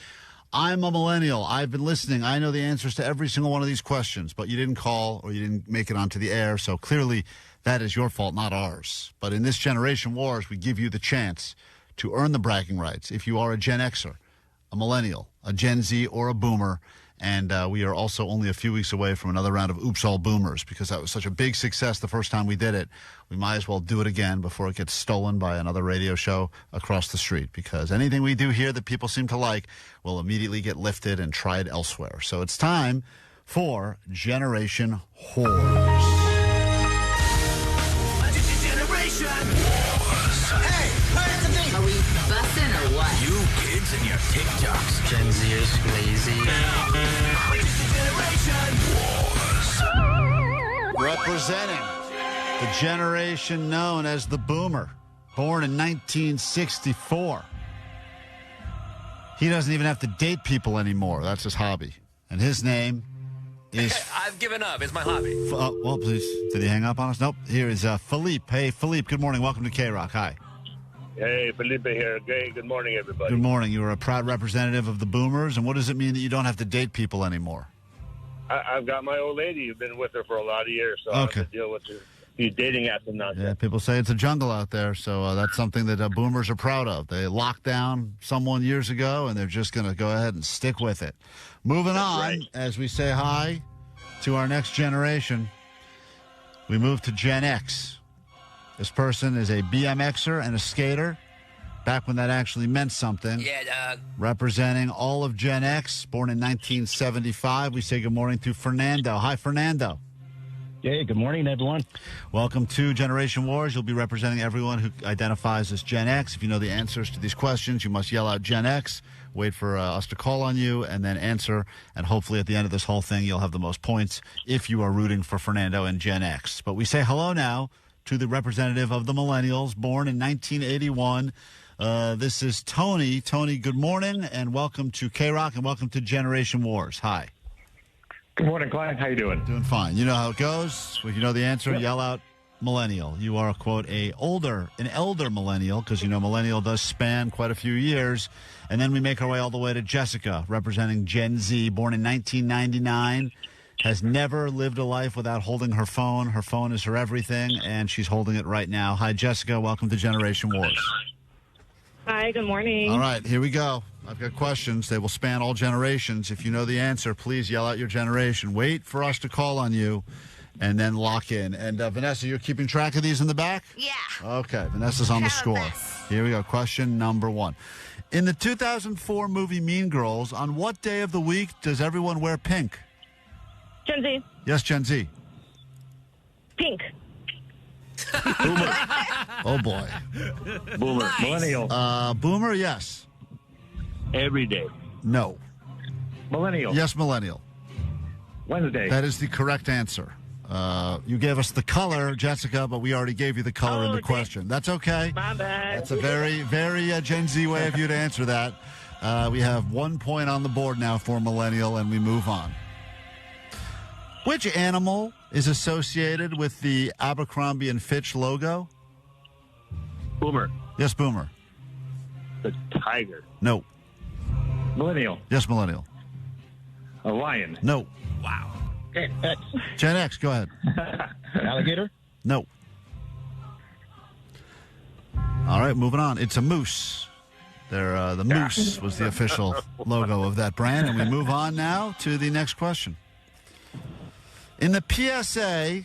I'm a millennial. I've been listening. I know the answers to every single one of these questions, but you didn't call or you didn't make it onto the air, so clearly that is your fault, not ours. But in this Generation Wars, we give you the chance to earn the bragging rights if you are a Gen Xer, a millennial, a Gen Z, or a boomer. And we are also only a few weeks away from another round of Oops All Boomers because that was such a big success the first time we did it. We might as well do it again before it gets stolen by another radio show across the street because anything we do here that people seem to like will immediately get lifted and tried elsewhere. So it's time for Generation Whores. Generation Wars. Hey, heard the thing. Are we busting or what? You kids and your TikToks. Gen Zers, lazy. Generation Wars. Representing the generation known as the Boomer, born in 1964. He doesn't even have to date people anymore. That's his hobby. And his name is... I've given up. It's my hobby. Well, please. Did he hang up on us? Nope. Here is Philippe. Hey, Philippe, good morning. Welcome to KROQ. Hi. Hey, Felipe here. Good morning, everybody. Good morning. You are a proud representative of the Boomers. And what does it mean that you don't have to date people anymore? I've got my old lady. You've been with her for a lot of years, so I don't have to deal with these dating apps and nonsense. Yeah, people say it's a jungle out there, so that's something that Boomers are proud of. They locked down someone years ago, and they're just going to go ahead and stick with it. Moving on, as we say hi to our next generation, we move to Gen X. This person is a BMXer and a skater, back when that actually meant something. Yeah, representing all of Gen X, born in 1975. We say good morning to Fernando. Hi, Fernando. Hey, good morning, everyone. Welcome to Generation Wars. You'll be representing everyone who identifies as Gen X. If you know the answers to these questions, you must yell out Gen X, wait for us to call on you, and then answer. And hopefully at the end of this whole thing, you'll have the most points if you are rooting for Fernando and Gen X. But we say hello now to the representative of the millennials, born in 1981. This is Tony. Tony, good morning, and welcome to KROQ, and welcome to Generation Wars. Hi. Good morning, Klein. How you doing? Doing fine. You know how it goes. If you know the answer, yell out millennial. You are, quote, an elder millennial, because, you know, millennial does span quite a few years. And then we make our way all the way to Jessica, representing Gen Z, born in 1999, has never lived a life without holding her phone. Her phone is her everything, and she's holding it right now. Hi, Jessica. Welcome to Generation Wars. Hi, good morning. All right, here we go. I've got questions. They will span all generations. If you know the answer, please yell out your generation. Wait for us to call on you, and then lock in. And Vanessa, you're keeping track of these in the back? Yeah. Okay, Vanessa's on the score. Here we go. Question number 1. In the 2004 movie Mean Girls, on what day of the week does everyone wear pink? Gen Z. Yes, Gen Z. Pink. Boomer. Oh, boy. Boomer. Nice. Millennial. Boomer, yes. Every day. No. Millennial. Yes, millennial. Wednesday. That is the correct answer. You gave us the color, Jessica, but we already gave you the color in the question. That's okay. My bad. That's a very, very Gen Z way of you to answer that. We have 1 point on the board now for millennial, and we move on. Which animal is associated with the Abercrombie & Fitch logo? Boomer. Yes, Boomer. The tiger. No. Millennial. Yes, millennial. A lion. No. Wow. Okay, X. Gen X, go ahead. Alligator? No. All right, moving on. It's a moose. The moose was the official logo of that brand, and we move on now to the next question. In the PSA,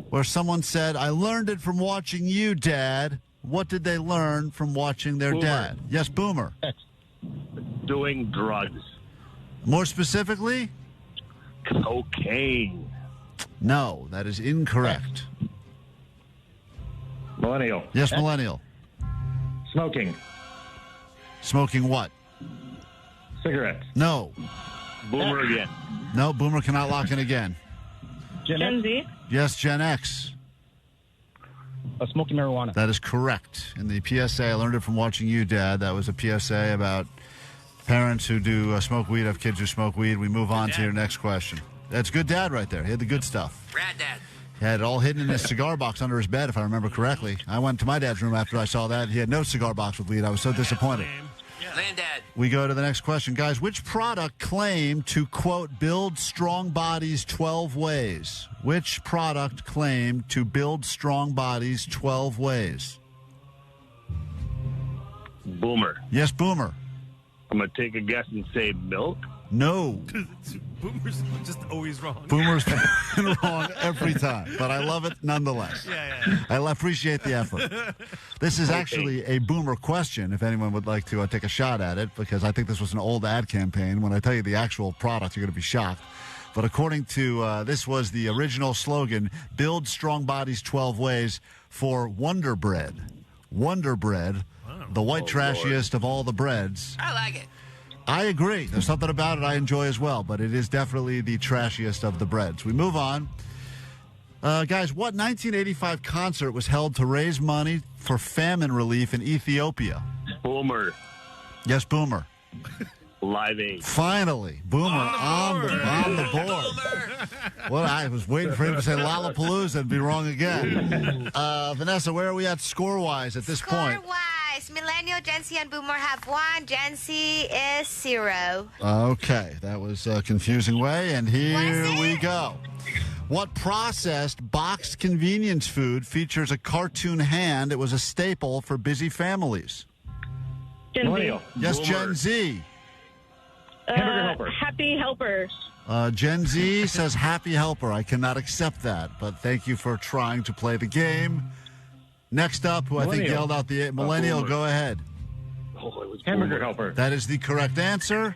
where someone said, I learned it from watching you, Dad, what did they learn from watching their dad? Yes, Boomer. X. Doing drugs. More specifically? Cocaine. No, that is incorrect. Millennial. Yes, millennial. Smoking. Smoking what? Cigarettes. No. Boomer again. No, Boomer cannot lock in again. Gen Z. Yes, Gen X. Smoking marijuana. That is correct. In the PSA, I learned it from watching you, Dad. That was a PSA about parents who do smoke weed, have kids who smoke weed. We move on to your next question. That's good dad right there. He had the good stuff. Rad dad. He had it all hidden in his cigar box under his bed, if I remember correctly. I went to my dad's room after I saw that. He had no cigar box with weed. I was so disappointed. Land dad. We go to the next question. Guys, which product claimed to, quote, build strong bodies 12 ways? Which product claimed to build strong bodies 12 ways? Boomer. Yes, Boomer. I'm going to take a guess and say milk. No. Boomer's just always wrong. Boomer's been wrong every time, but I love it nonetheless. Yeah. I appreciate the effort. This is actually a Boomer question, if anyone would like to take a shot at it, because I think this was an old ad campaign. When I tell you the actual product, you're going to be shocked. But according to, this was the original slogan, build strong bodies 12 ways for Wonder Bread. Wonder Bread, the white trashiest of all the breads. I like it. I agree. There's something about it I enjoy as well, but it is definitely the trashiest of the breads. We move on. Guys, what 1985 concert was held to raise money for famine relief in Ethiopia? Boomer. Yes, Boomer. Live Aid. Finally, Boomer on the board. Well, I was waiting for him to say Lollapalooza and be wrong again. Vanessa, where are we at score-wise at this point? Score-wise, Millennial, Gen Z, and Boomer have 1. Gen Z is 0. Okay, that was a confusing way, and here we go. What processed boxed convenience food features a cartoon hand? It was a staple for busy families. Gen Z. Yes, Boomer. Gen Z. Hamburger Helper. Happy Helpers. Gen Z says Happy Helper. I cannot accept that, but thank you for trying to play the game. Next up, who I think yelled out the millennial, go ahead. Oh, it was Hamburger Helper. That is the correct answer.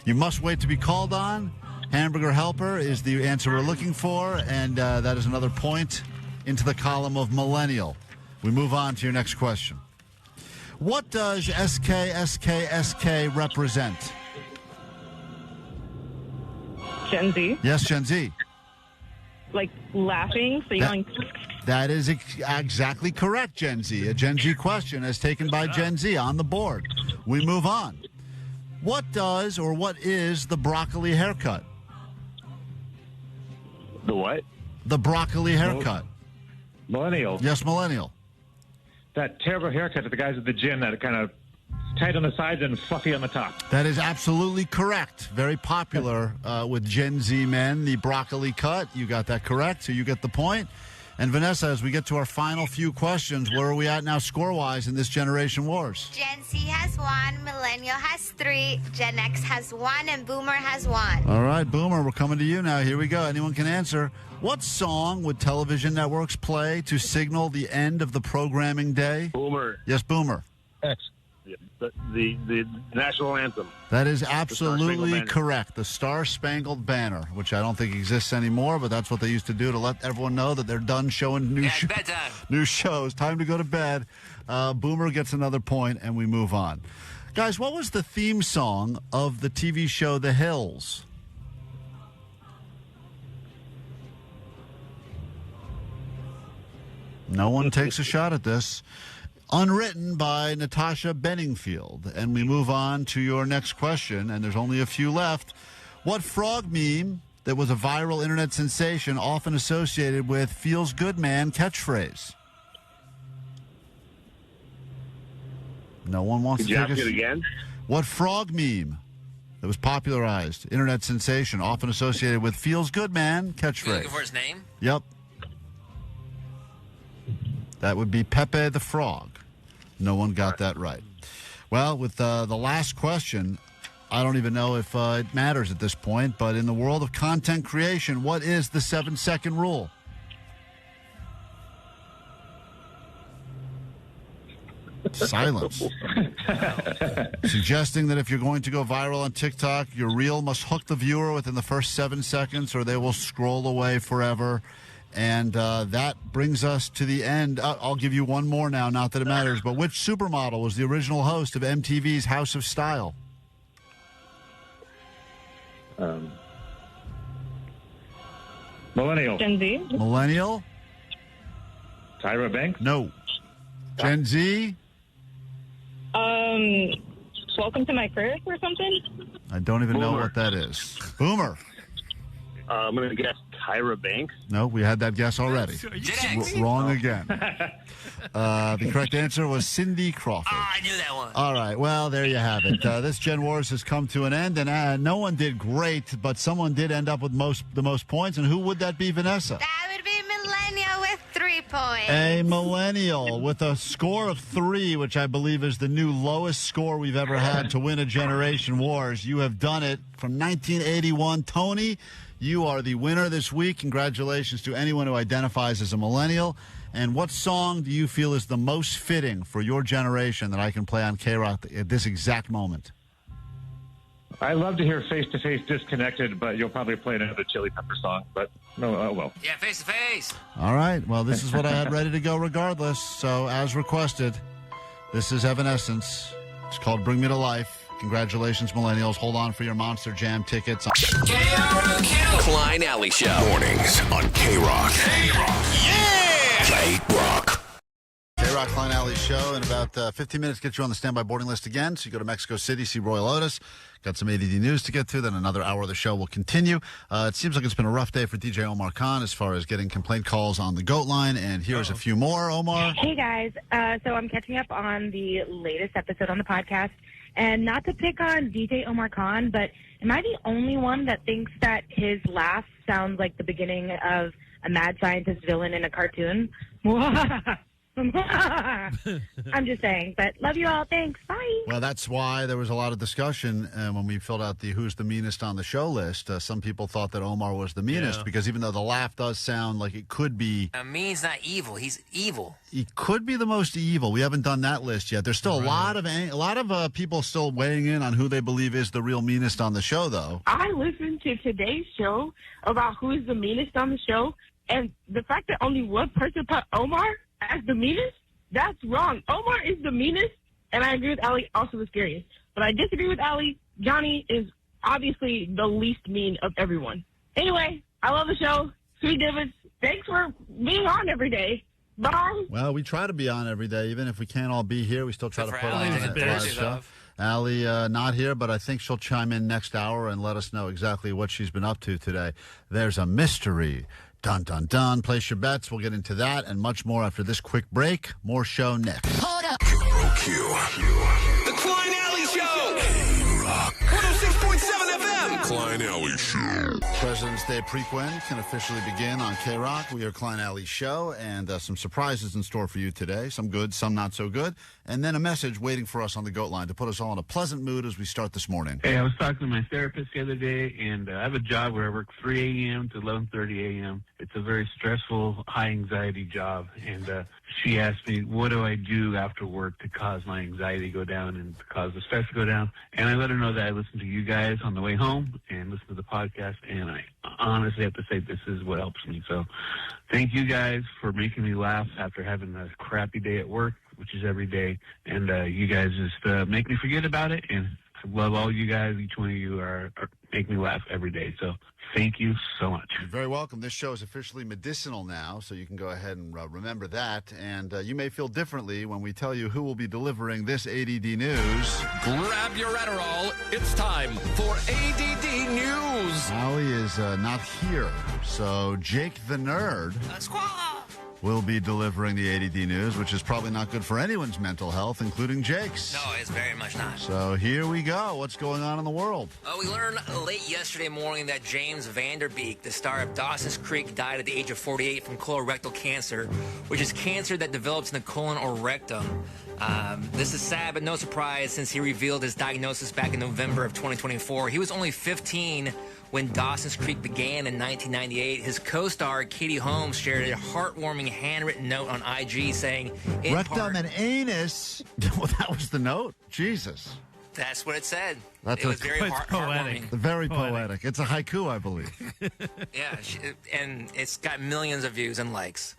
You must wait to be called on. Hamburger Helper is the answer we're looking for, and that is another point into the column of millennial. We move on to your next question. What does SKSKSK represent? Gen Z. Yes, Gen Z. Like laughing, so yelling. That is exactly correct, Gen Z. A Gen Z question as taken by Gen Z on the board. We move on. What does or what is the broccoli haircut? The what? The broccoli haircut. Millennial. Yes, millennial. That terrible haircut of the guys at the gym that are kind of tight on the sides and fluffy on the top. That is absolutely correct. Very popular with Gen Z men, the broccoli cut. You got that correct, so you get the point. And Vanessa, as we get to our final few questions, where are we at now score-wise in this Generation Wars? Gen Z has 1, Millennial has 3, Gen X has 1, and Boomer has 1. All right, Boomer, we're coming to you now. Here we go. Anyone can answer. What song would television networks play to signal the end of the programming day? Boomer. Yes, Boomer. X. The national anthem. That is absolutely correct. The Star-Spangled Banner, which I don't think exists anymore, but that's what they used to do to let everyone know that they're done showing new shows. Time to go to bed. Boomer gets another point, and we move on. Guys, what was the theme song of the TV show The Hills? No one takes a shot at this. Unwritten by Natasha Benningfield. And we move on to your next question, and there's only a few left. What frog meme that was a viral internet sensation often associated with feels good man catchphrase? No one wants to take Could you ask it again? What frog meme that was popularized, internet sensation, often associated with feels good man catchphrase? You looking for his name? Yep. That would be Pepe the Frog. No one got that right. Well, with the last question, I don't even know if it matters at this point, but in the world of content creation, what is the 7-second rule? Silence. Suggesting that if you're going to go viral on TikTok, your reel must hook the viewer within the first 7 seconds or they will scroll away forever. And that brings us to the end. I'll give you one more now, not that it matters, but which supermodel was the original host of MTV's House of Style? Millennial. Gen Z. Millennial? Tyra Banks? No. Gen Z? Welcome to my crib or something? I don't even know what that is. Boomer. I'm going to guess Tyra Banks. No, we had that guess already. Wrong again. The correct answer was Cindy Crawford. Oh, I knew that one. All right, well, there you have it. This Gen Wars has come to an end, and no one did great, but someone did end up with the most points, and who would that be, Vanessa? That would be Millennial with 3 points. A millennial with a score of 3, which I believe is the new lowest score we've ever had to win a Generation Wars. You have done it from 1981. Tony, you are the winner this week. Congratulations to anyone who identifies as a millennial. And what song do you feel is the most fitting for your generation that I can play on KROQ at this exact moment? I love to hear Face to Face Disconnected, but you'll probably play another Chili Pepper song. But no, oh well. Yeah, Face to Face. All right. Well, this is what I had ready to go regardless. So, as requested, this is Evanescence. It's called Bring Me to Life. Congratulations, millennials. Hold on for your Monster Jam tickets. KROQ. Klein Alley Show. Mornings on KROQ. KROQ. Yeah! KROQ. KROQ Klein Alley Show. In about 15 minutes, get you on the standby boarding list again. So you go to Mexico City, see Royel Otis. Got some A.D.D news to get to. Then another hour of the show will continue. It seems like it's been a rough day for DJ Omar Khan as far as getting complaint calls on the GOAT line. And here's a few more, Omar. Hey, guys. So I'm catching up on the latest episode on the podcast. And not to pick on DJ Omar Khan, but am I the only one that thinks that his laugh sounds like the beginning of a mad scientist villain in a cartoon? I'm just saying, but love you all. Thanks. Bye. Well, that's why there was a lot of discussion when we filled out the Who's the Meanest on the Show list. Some people thought that Omar was the meanest because even though the laugh does sound like it could be... Mean's not evil. He's evil. He could be the most evil. We haven't done that list yet. There's still a lot of people still weighing in on who they believe is the real meanest on the show, though. I listened to today's show about who's the meanest on the show, and the fact that only one person put Omar as the meanest, that's wrong. Omar is the meanest, and I agree with Ali, also the scariest. But I disagree with Ali. Johnny is obviously the least mean of everyone. Anyway, I love the show. Sweet Divots, thanks for being on every day. Bye. Well, we try to be on every day. Even if we can't all be here, we still try to put on a live show. Allie not here, but I think she'll chime in next hour and let us know exactly what she's been up to today. There's a mystery. Dun, dun, dun. Place your bets. We'll get into that and much more after this quick break. More show next. Hold up. KROQ. The Klein Alley Show. KROQ. 106.7 FM. Klein Klein Alley Show. President's Day Prequend can officially begin on KROQ. We are Klein Alley Show, and some surprises in store for you today. Some good, some not so good. And then a message waiting for us on the GOAT line to put us all in a pleasant mood as we start this morning. Hey, I was talking to my therapist the other day, and I have a job where I work 3 a.m. to 11:30 a.m. It's a very stressful, high-anxiety job, and she asked me, what do I do after work to cause my anxiety to go down and to cause the stress to go down? And I let her know that I listen to you guys on the way home and listen to the podcast, and I honestly have to say this is what helps me. So thank you guys for making me laugh after having a crappy day at work, which is every day, and you guys just make me forget about it, and I love all you guys. Each one of you are make me laugh every day. So thank you so much. You're very welcome. This show is officially medicinal now, so you can go ahead and remember that. And you may feel differently when we tell you who will be delivering this A.D.D. news. Grab your Adderall. It's time for A.D.D. News. Molly is not here, so Jake the Nerd will be delivering the A.D.D. news, which is probably not good for anyone's mental health, including Jake's. No, it's very much not. So here we go. What's going on in the world? We learned late yesterday morning that James Van Der Beek, the star of Dawson's Creek, died at the age of 48 from colorectal cancer, which is cancer that develops in the colon or rectum. This is sad, but no surprise since he revealed his diagnosis back in November of 2024. He was only 15 when Dawson's Creek began in 1998. His co-star, Katie Holmes, shared a heartwarming handwritten note on IG saying, Rectum and anus. Well, that was the note? Jesus. That's what it said. It was very poetic. heartwarming. Very poetic. It's a haiku, I believe. Yeah, and it's got millions of views and likes.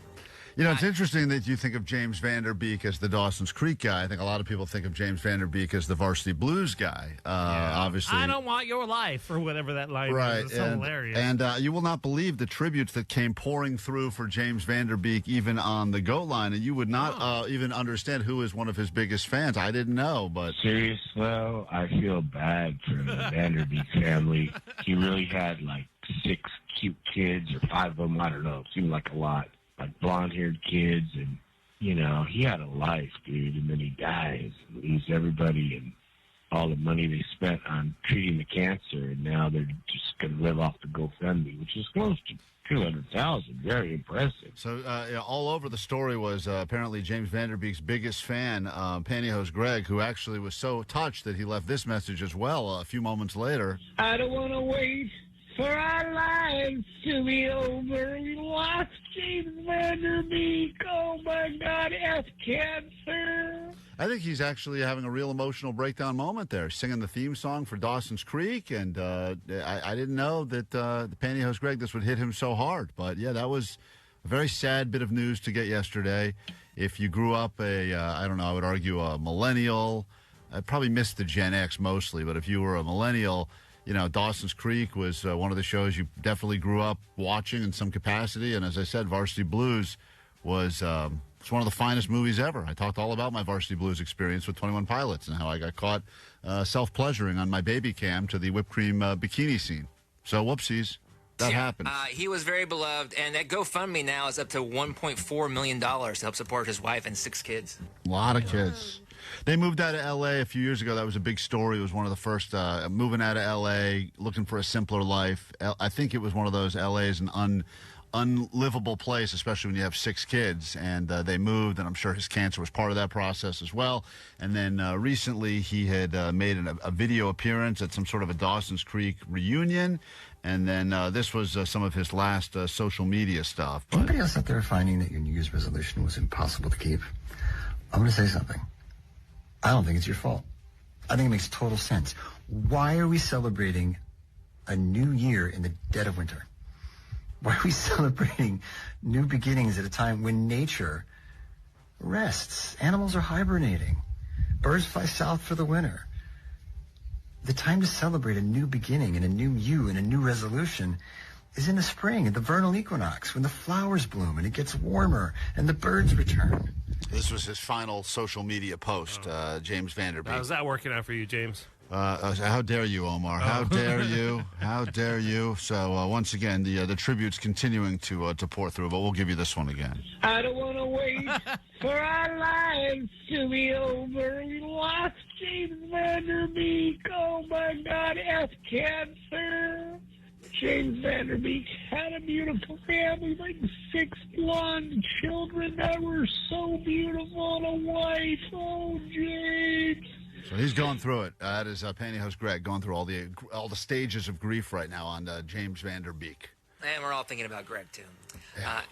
You know, it's interesting that you think of James Van Der Beek as the Dawson's Creek guy. I think a lot of people think of James Van Der Beek as the Varsity Blues guy. Obviously, I don't want your life, or whatever that line is. It's hilarious. And you will not believe the tributes that came pouring through for James Van Der Beek, even on the GOAT line, and you would not even understand who is one of his biggest fans. I didn't know, but serious. Well, I feel bad for the Van Der Beek family. He really had like 6 cute kids, or 5 of them. I don't know. It seemed like a lot. Like blonde-haired kids, and, you know, he had a life, dude, and then he dies and leaves everybody and all the money they spent on treating the cancer, and now they're just going to live off the GoFundMe, which is close to $200,000. Very impressive. So all over the story was apparently James Van Der Beek's biggest fan, Pantyhose Greg, who actually was so touched that he left this message as well a few moments later. I don't want to wait for our lives to be over. We lost James Van Der Beek. Oh, my God, F cancer. I think he's actually having a real emotional breakdown moment there, singing the theme song for Dawson's Creek, and I didn't know that the Pantyhose Greg, this would hit him so hard. But, yeah, that was a very sad bit of news to get yesterday. If you grew up I don't know, I would argue a millennial. I probably missed the Gen X mostly, but if you were a millennial, you know, Dawson's Creek was one of the shows you definitely grew up watching in some capacity. And as I said, Varsity Blues was one of the finest movies ever. I talked all about my Varsity Blues experience with 21 Pilots and how I got caught self-pleasuring on my baby cam to the whipped cream bikini scene. So, whoopsies. That happened. He was very beloved, and that GoFundMe now is up to $1.4 million to help support his wife and 6 kids. A lot of kids. They moved out of L.A. a few years ago. That was a big story. It was one of the first moving out of L.A., looking for a simpler life. I think it was one of those L.A. is an unlivable place, especially when you have 6 kids. And they moved, and I'm sure his cancer was part of that process as well. And then recently he had made a video appearance at some sort of a Dawson's Creek reunion. And then this was some of his last social media stuff. But anybody else out there finding that your New Year's resolution was impossible to keep? I'm going to say something. I don't think it's your fault. I think it makes total sense. Why are we celebrating a new year in the dead of winter? Why are we celebrating new beginnings at a time when nature rests? Animals are hibernating. Birds fly south for the winter. The time to celebrate a new beginning and a new you and a new resolution is in the spring, at the vernal equinox, when the flowers bloom and it gets warmer and the birds return. This was his final social media post, James Van Der Beek. How's that working out for you, James? How dare you, Omar? How dare you? How dare you? So once again, the tribute's continuing to pour through, but we'll give you this one again. I don't want to wait for our lives to be over. We lost James Van Der Beek. Oh, my God, F cancer. James Van Der Beek had a beautiful family, like 6 blonde children that were so beautiful, and a wife. Oh, James. So he's going through it. That is Pantyhose Greg going through all the stages of grief right now on James Van Der Beek. And we're all thinking about Greg, too.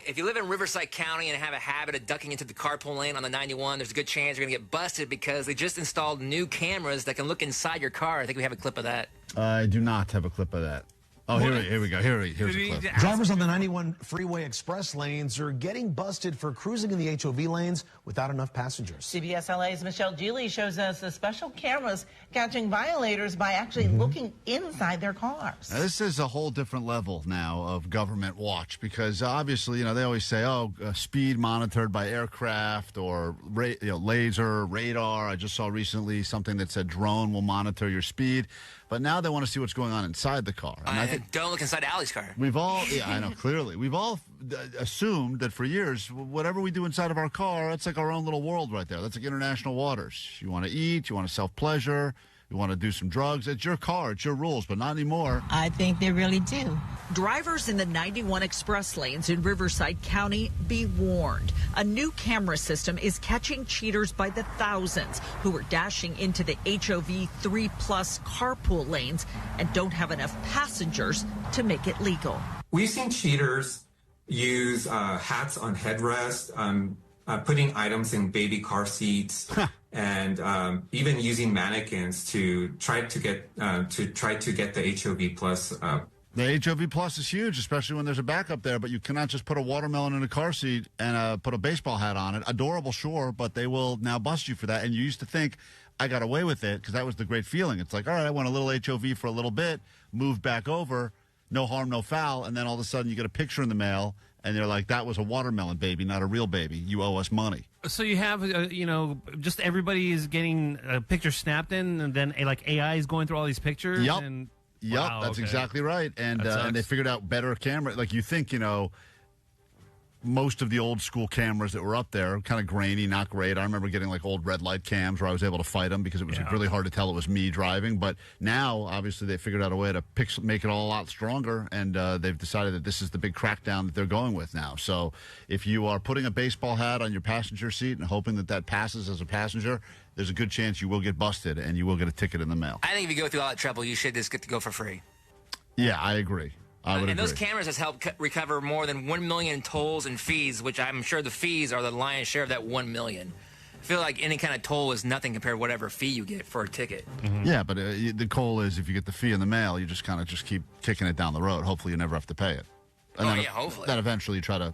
If you live in Riverside County and have a habit of ducking into the carpool lane on the 91, there's a good chance you're going to get busted because they just installed new cameras that can look inside your car. I think we have a clip of that. I do not have a clip of that. Oh, here we go. Here's a clip. Drivers on the 91 freeway express lanes are getting busted for cruising in the HOV lanes without enough passengers. CBS LA's Michelle Geely shows us the special cameras catching violators by actually looking inside their cars. Now, this is a whole different level now of government watch because obviously, they always say, speed monitored by aircraft or laser, radar. I just saw recently something that said drone will monitor your speed. But now they want to see what's going on inside the car. And I think don't look inside Allie's car. We've all, I know, clearly. We've all assumed that for years, whatever we do inside of our car, that's like our own little world right there. That's like international waters. You want to eat, you want to self-pleasure, you want to do some drugs. It's your car, it's your rules, but not anymore. I think they really do. Drivers in the 91 express lanes in Riverside County, be warned. A new camera system is catching cheaters by the thousands who are dashing into the HOV 3+ carpool lanes and don't have enough passengers to make it legal. We've seen cheaters use hats on headrests, putting items in baby car seats, and even using mannequins to try to get the HOV plus. The HOV plus is huge, especially when there's a backup there. But you cannot just put a watermelon in a car seat and put a baseball hat on it. Adorable, sure, but they will now bust you for that. And you used to think I got away with it because that was the great feeling. It's like, all right, I want a little HOV for a little bit, move back over, no harm, no foul, and then all of a sudden you get a picture in the mail. And they're like, that was a watermelon baby, not a real baby. You owe us money. So you have, just everybody is getting a picture snapped in, and then AI is going through all these pictures. Yep. And, yep, wow, that's okay. exactly right. And they figured out better camera. Like you think, most of the old school cameras that were up there, kind of grainy, not great. I remember getting like old red light cams where I was able to fight them because it was really hard to tell it was me driving. But now, obviously, they figured out a way to make it all a lot stronger, and they've decided that this is the big crackdown that they're going with now. So if you are putting a baseball hat on your passenger seat and hoping that passes as a passenger, there's a good chance you will get busted and you will get a ticket in the mail. I think if you go through all that trouble, you should just get to go for free. Yeah, I agree. And those cameras has helped recover more than 1 million tolls and fees, which I'm sure the fees are the lion's share of that 1 million. I feel like any kind of toll is nothing compared to whatever fee you get for a ticket. Mm-hmm. Yeah, but the goal is if you get the fee in the mail, you just kind of keep kicking it down the road. Hopefully you never have to pay it. And hopefully. Then eventually you try to,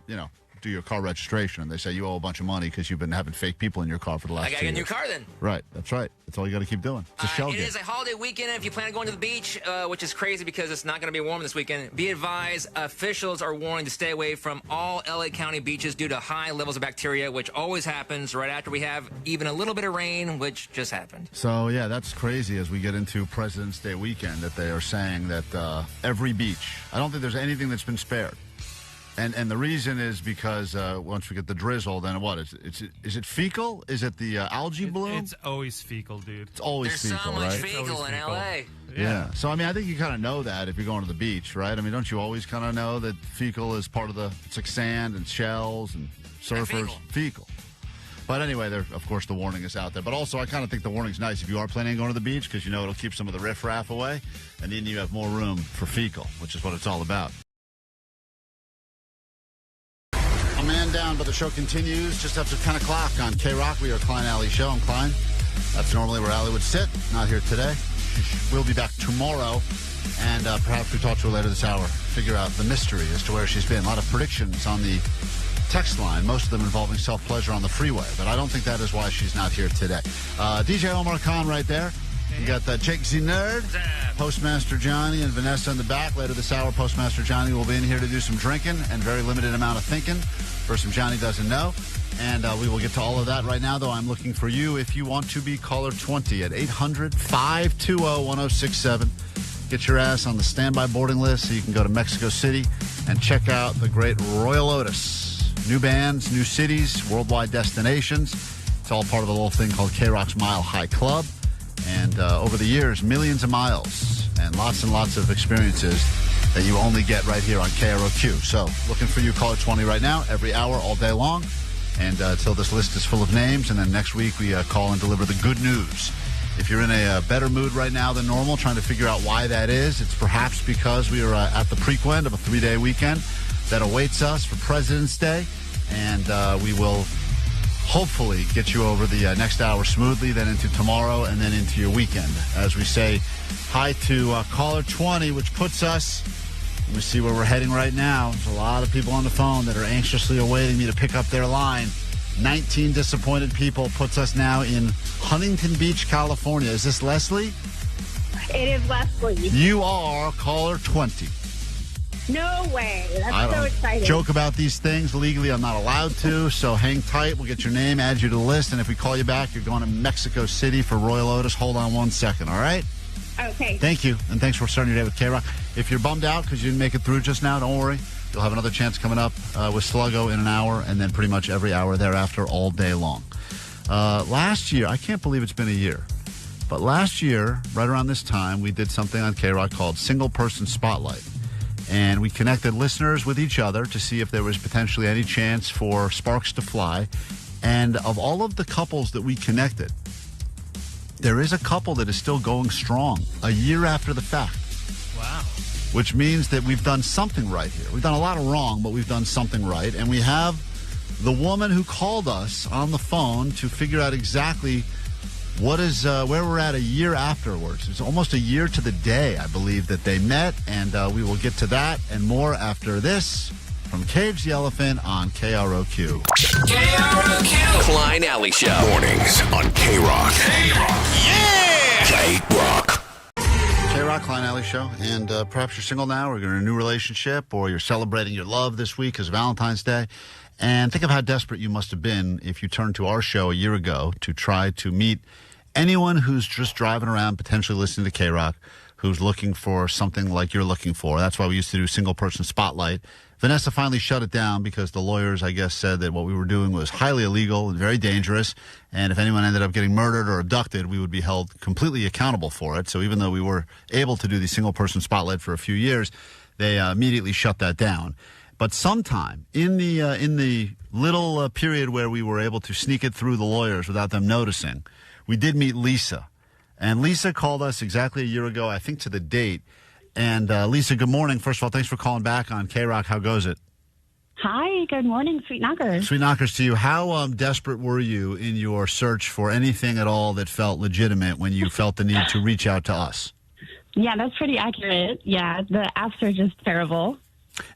do your car registration, and they say you owe a bunch of money because you've been having fake people in your car for the last 2 years. I got to get a new car then. Right, that's right. That's all you got to keep doing. It's a shell game. It is a holiday weekend. If you plan on going to the beach, which is crazy because it's not going to be warm this weekend, be advised, officials are warning to stay away from all LA County beaches due to high levels of bacteria, which always happens right after we have even a little bit of rain, which just happened. So, yeah, that's crazy as we get into President's Day weekend that they are saying that every beach, I don't think there's anything that's been spared. And the reason is because once we get the drizzle, then what? Is it fecal? Is it the algae bloom? It's always fecal, dude. It's always fecal, right? There's so much fecal in L.A. Yeah. So, I think you kind of know that if you're going to the beach, right? Don't you always kind of know that fecal is part of it's like sand and shells and surfers. Fecal. But anyway, of course, the warning is out there. But also, I kind of think the warning's nice if you are planning on going to the beach because, it'll keep some of the riffraff away. And then you have more room for fecal, which is what it's all about. A man down, but the show continues just after 10 o'clock on KROQ. We are Klein Alley Show. I'm Klein. That's normally where Allie would sit. Not here today. We'll be back tomorrow, and perhaps we talk to her later this hour, figure out the mystery as to where she's been. A lot of predictions on the text line, most of them involving self-pleasure on the freeway, but I don't think that is why she's not here today. DJ Omar Khan right there. You got Jake Z Nerd, Postmaster Johnny, and Vanessa in the back. Later this hour, Postmaster Johnny will be in here to do some drinking and very limited amount of thinking for some Johnny doesn't know. And we will get to all of that right now, though. I'm looking for you if you want to be caller 20 at 800-520-1067. Get your ass on the standby boarding list so you can go to Mexico City and check out the great Royel Otis. New bands, new cities, worldwide destinations. It's all part of a little thing called KROQ's Mile High Club. And over the years, millions of miles and lots of experiences that you only get right here on KROQ. So looking for you, caller 20 right now, every hour, all day long. And until this list is full of names, and then next week we call and deliver the good news. If you're in a better mood right now than normal, trying to figure out why that is, it's perhaps because we are at the prequend of a 3-day weekend that awaits us for President's Day. And we will hopefully get you over the next hour smoothly, then into tomorrow, and then into your weekend. As we say hi to caller 20, which puts us, let me see where we're heading right now. There's a lot of people on the phone that are anxiously awaiting me to pick up their line. 19 disappointed people puts us now in Huntington Beach, California. Is this Leslie? It is Leslie. You are caller 20. No way. That's so exciting. Joke about these things. Legally, I'm not allowed to, so hang tight. We'll get your name, add you to the list, and if we call you back, you're going to Mexico City for Royel Otis. Hold on 1 second, all right? Okay. Thank you, and thanks for starting your day with KROQ. If you're bummed out because you didn't make it through just now, don't worry. You'll have another chance coming up with Sluggo in an hour, and then pretty much every hour thereafter all day long. Last year, I can't believe it's been a year, but last year, right around this time, we did something on KROQ called Single Person Spotlight. And we connected listeners with each other to see if there was potentially any chance for sparks to fly. And of all of the couples that we connected, there is a couple that is still going strong a year after the fact. Wow. Which means that we've done something right here. We've done a lot of wrong, but we've done something right. And we have the woman who called us on the phone to figure out exactly what is where we're at a year afterwards. It's almost a year to the day, I believe, that they met. And we will get to that and more after this from Cage the Elephant on KROQ. KROQ. Klein Alley Show. Mornings on KROQ. KROQ. Yeah! KROQ. KROQ, Klein Alley Show. And perhaps you're single now, or you're in a new relationship, or you're celebrating your love this week because Valentine's Day. And think of how desperate you must have been if you turned to our show a year ago to try to meet anyone who's just driving around, potentially listening to KROQ, who's looking for something like you're looking for. That's why we used to do Single Person Spotlight. Vanessa finally shut it down because the lawyers, I guess, said that what we were doing was highly illegal and very dangerous. And if anyone ended up getting murdered or abducted, we would be held completely accountable for it. So even though we were able to do the Single Person Spotlight for a few years, they immediately shut that down. But sometime in the little period where we were able to sneak it through the lawyers without them noticing, we did meet Lisa. And Lisa called us exactly a year ago, I think to the date. And Lisa, good morning. First of all, thanks for calling back on KROQ. How goes it? Hi, good morning, Sweet Knockers. Sweet Knockers to you. How desperate were you in your search for anything at all that felt legitimate when you felt the need to reach out to us? Yeah, that's pretty accurate. Yeah, the apps are just terrible.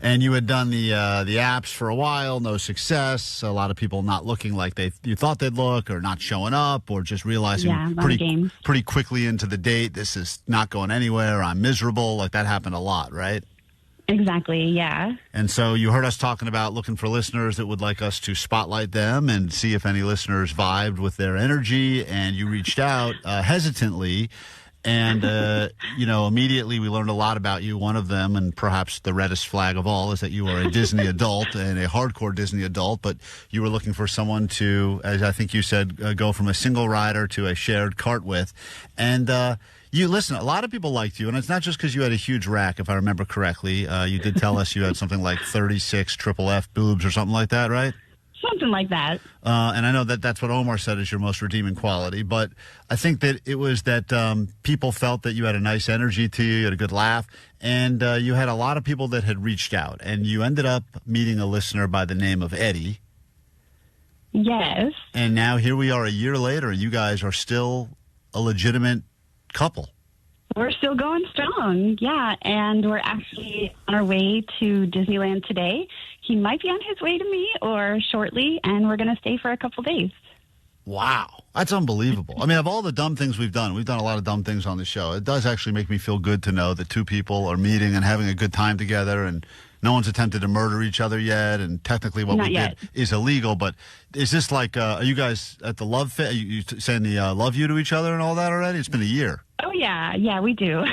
And you had done the apps for a while, no success. A lot of people not looking like you thought they'd look, or not showing up, or just realizing pretty quickly into the date, this is not going anywhere. I'm miserable. Like that happened a lot, right? Exactly, yeah. And so you heard us talking about looking for listeners that would like us to spotlight them and see if any listeners vibed with their energy. And you reached out hesitantly. And, immediately we learned a lot about you. One of them, and perhaps the reddest flag of all, is that you are a Disney adult and a hardcore Disney adult. But you were looking for someone to, as I think you said, go from a single rider to a shared cart with. And you listen, a lot of people liked you. And it's not just because you had a huge rack, if I remember correctly. You did tell us you had something like 36 triple F boobs or something like that, right? Something like that. And I know that that's what Omar said is your most redeeming quality. But I think that it was that people felt that you had a nice energy to you, you had a good laugh, and you had a lot of people that had reached out. And you ended up meeting a listener by the name of A.D. Yes. And now here we are a year later, and you guys are still a legitimate couple. We're still going strong, yeah, and we're actually on our way to Disneyland today. He might be on his way to me or shortly, and we're going to stay for a couple days. Wow, that's unbelievable. I mean, of all the dumb things we've done a lot of dumb things on the show. It does actually make me feel good to know that two people are meeting and having a good time together, and no one's attempted to murder each other yet, and technically what we did is illegal. But is this like, are you guys at the love fit? Are you saying the love you to each other and all that already? It's been a year. Oh, yeah, we do.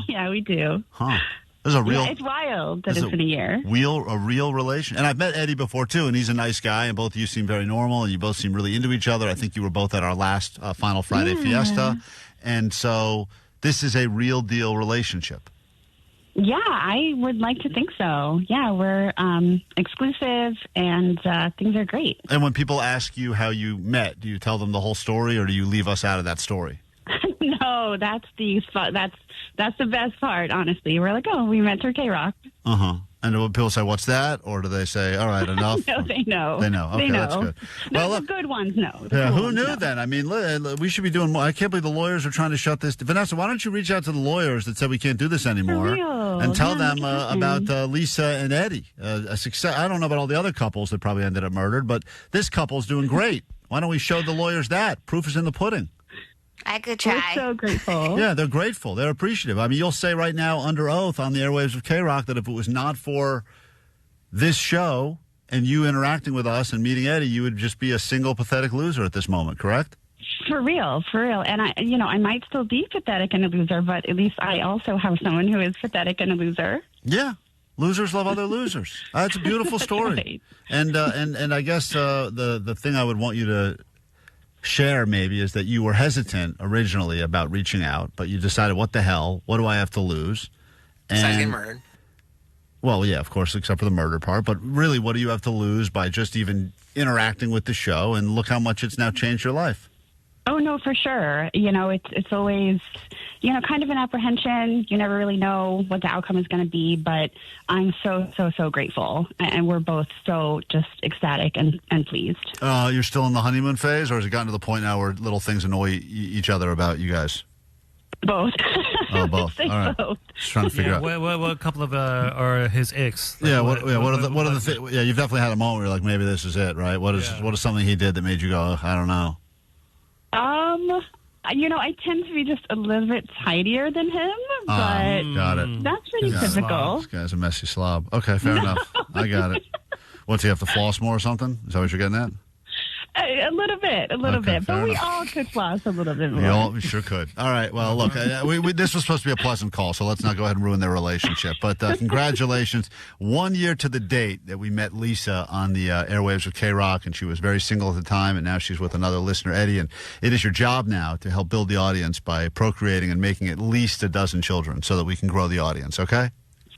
Yeah, we do. Huh. There's a real. Yeah, it's wild that it's been a year. A real relation. And I've met Eddie before, too, and he's a nice guy, and both of you seem very normal, and you both seem really into each other. I think you were both at our last Final Friday Fiesta. And so this is a real deal relationship. Yeah, I would like to think so. Yeah, we're exclusive, and things are great. And when people ask you how you met, do you tell them the whole story, or do you leave us out of that story? No, that's the best part, honestly. We're like, oh, we met through KROQ. Uh-huh. And do people say, what's that? Or do they say, all right, enough? No, they know. They know. Okay, that's good. Well, the good ones know. Yeah, who knew then? I mean, we should be doing more. I can't believe the lawyers are trying to shut this. Vanessa, why don't you reach out to the lawyers that said we can't do this anymore For real. and tell Yeah, them about Lisa and Eddie? A success. I don't know about all the other couples that probably ended up murdered, but this couple's doing great. Why don't we show the lawyers that? Proof is in the pudding. I could try. We're so grateful. Yeah, they're grateful. They're appreciative. I mean, you'll say right now under oath on the airwaves of KROQ that if it was not for this show and you interacting with us and meeting Eddie, you would just be a single pathetic loser at this moment, correct? For real. And I might still be pathetic and a loser, but at least I also have someone who is pathetic and a loser. Yeah. Losers love other losers. That's a beautiful story. Right. And I guess the thing I would want you to share maybe is that you were hesitant originally about reaching out, but you decided, what the hell? What do I have to lose? Besides getting murdered. Well, yeah, of course, except for the murder part. But really, what do you have to lose by just even interacting with the show? And look how much it's now changed your life. Oh, no, for sure. It's always, kind of an apprehension. You never really know what the outcome is going to be, but I'm so, so, so grateful. And we're both so just ecstatic and pleased. You're still in the honeymoon phase, or has it gotten to the point now where little things annoy each other about you guys? Both. Oh, both. All right. Both. Just trying to figure out. What couple of are his ex? Yeah. What are the things? Yeah, you've definitely had a moment where you're like, maybe this is it, right? What is something he did that made you go, I don't know? I tend to be just a little bit tidier than him, but got it. That's pretty typical. This guy's a messy slob. Okay, fair enough. I got it. What's he have to floss more or something? Is that what you're getting at? A little bit, but we all could floss a little bit more. We sure could. All right. Well, look, this was supposed to be a pleasant call, so let's not go ahead and ruin their relationship. But congratulations. 1 year to the date that we met Lisa on the airwaves of KROQ, and she was very single at the time, and now she's with another listener, Eddie. And it is your job now to help build the audience by procreating and making at least a dozen children so that we can grow the audience, okay?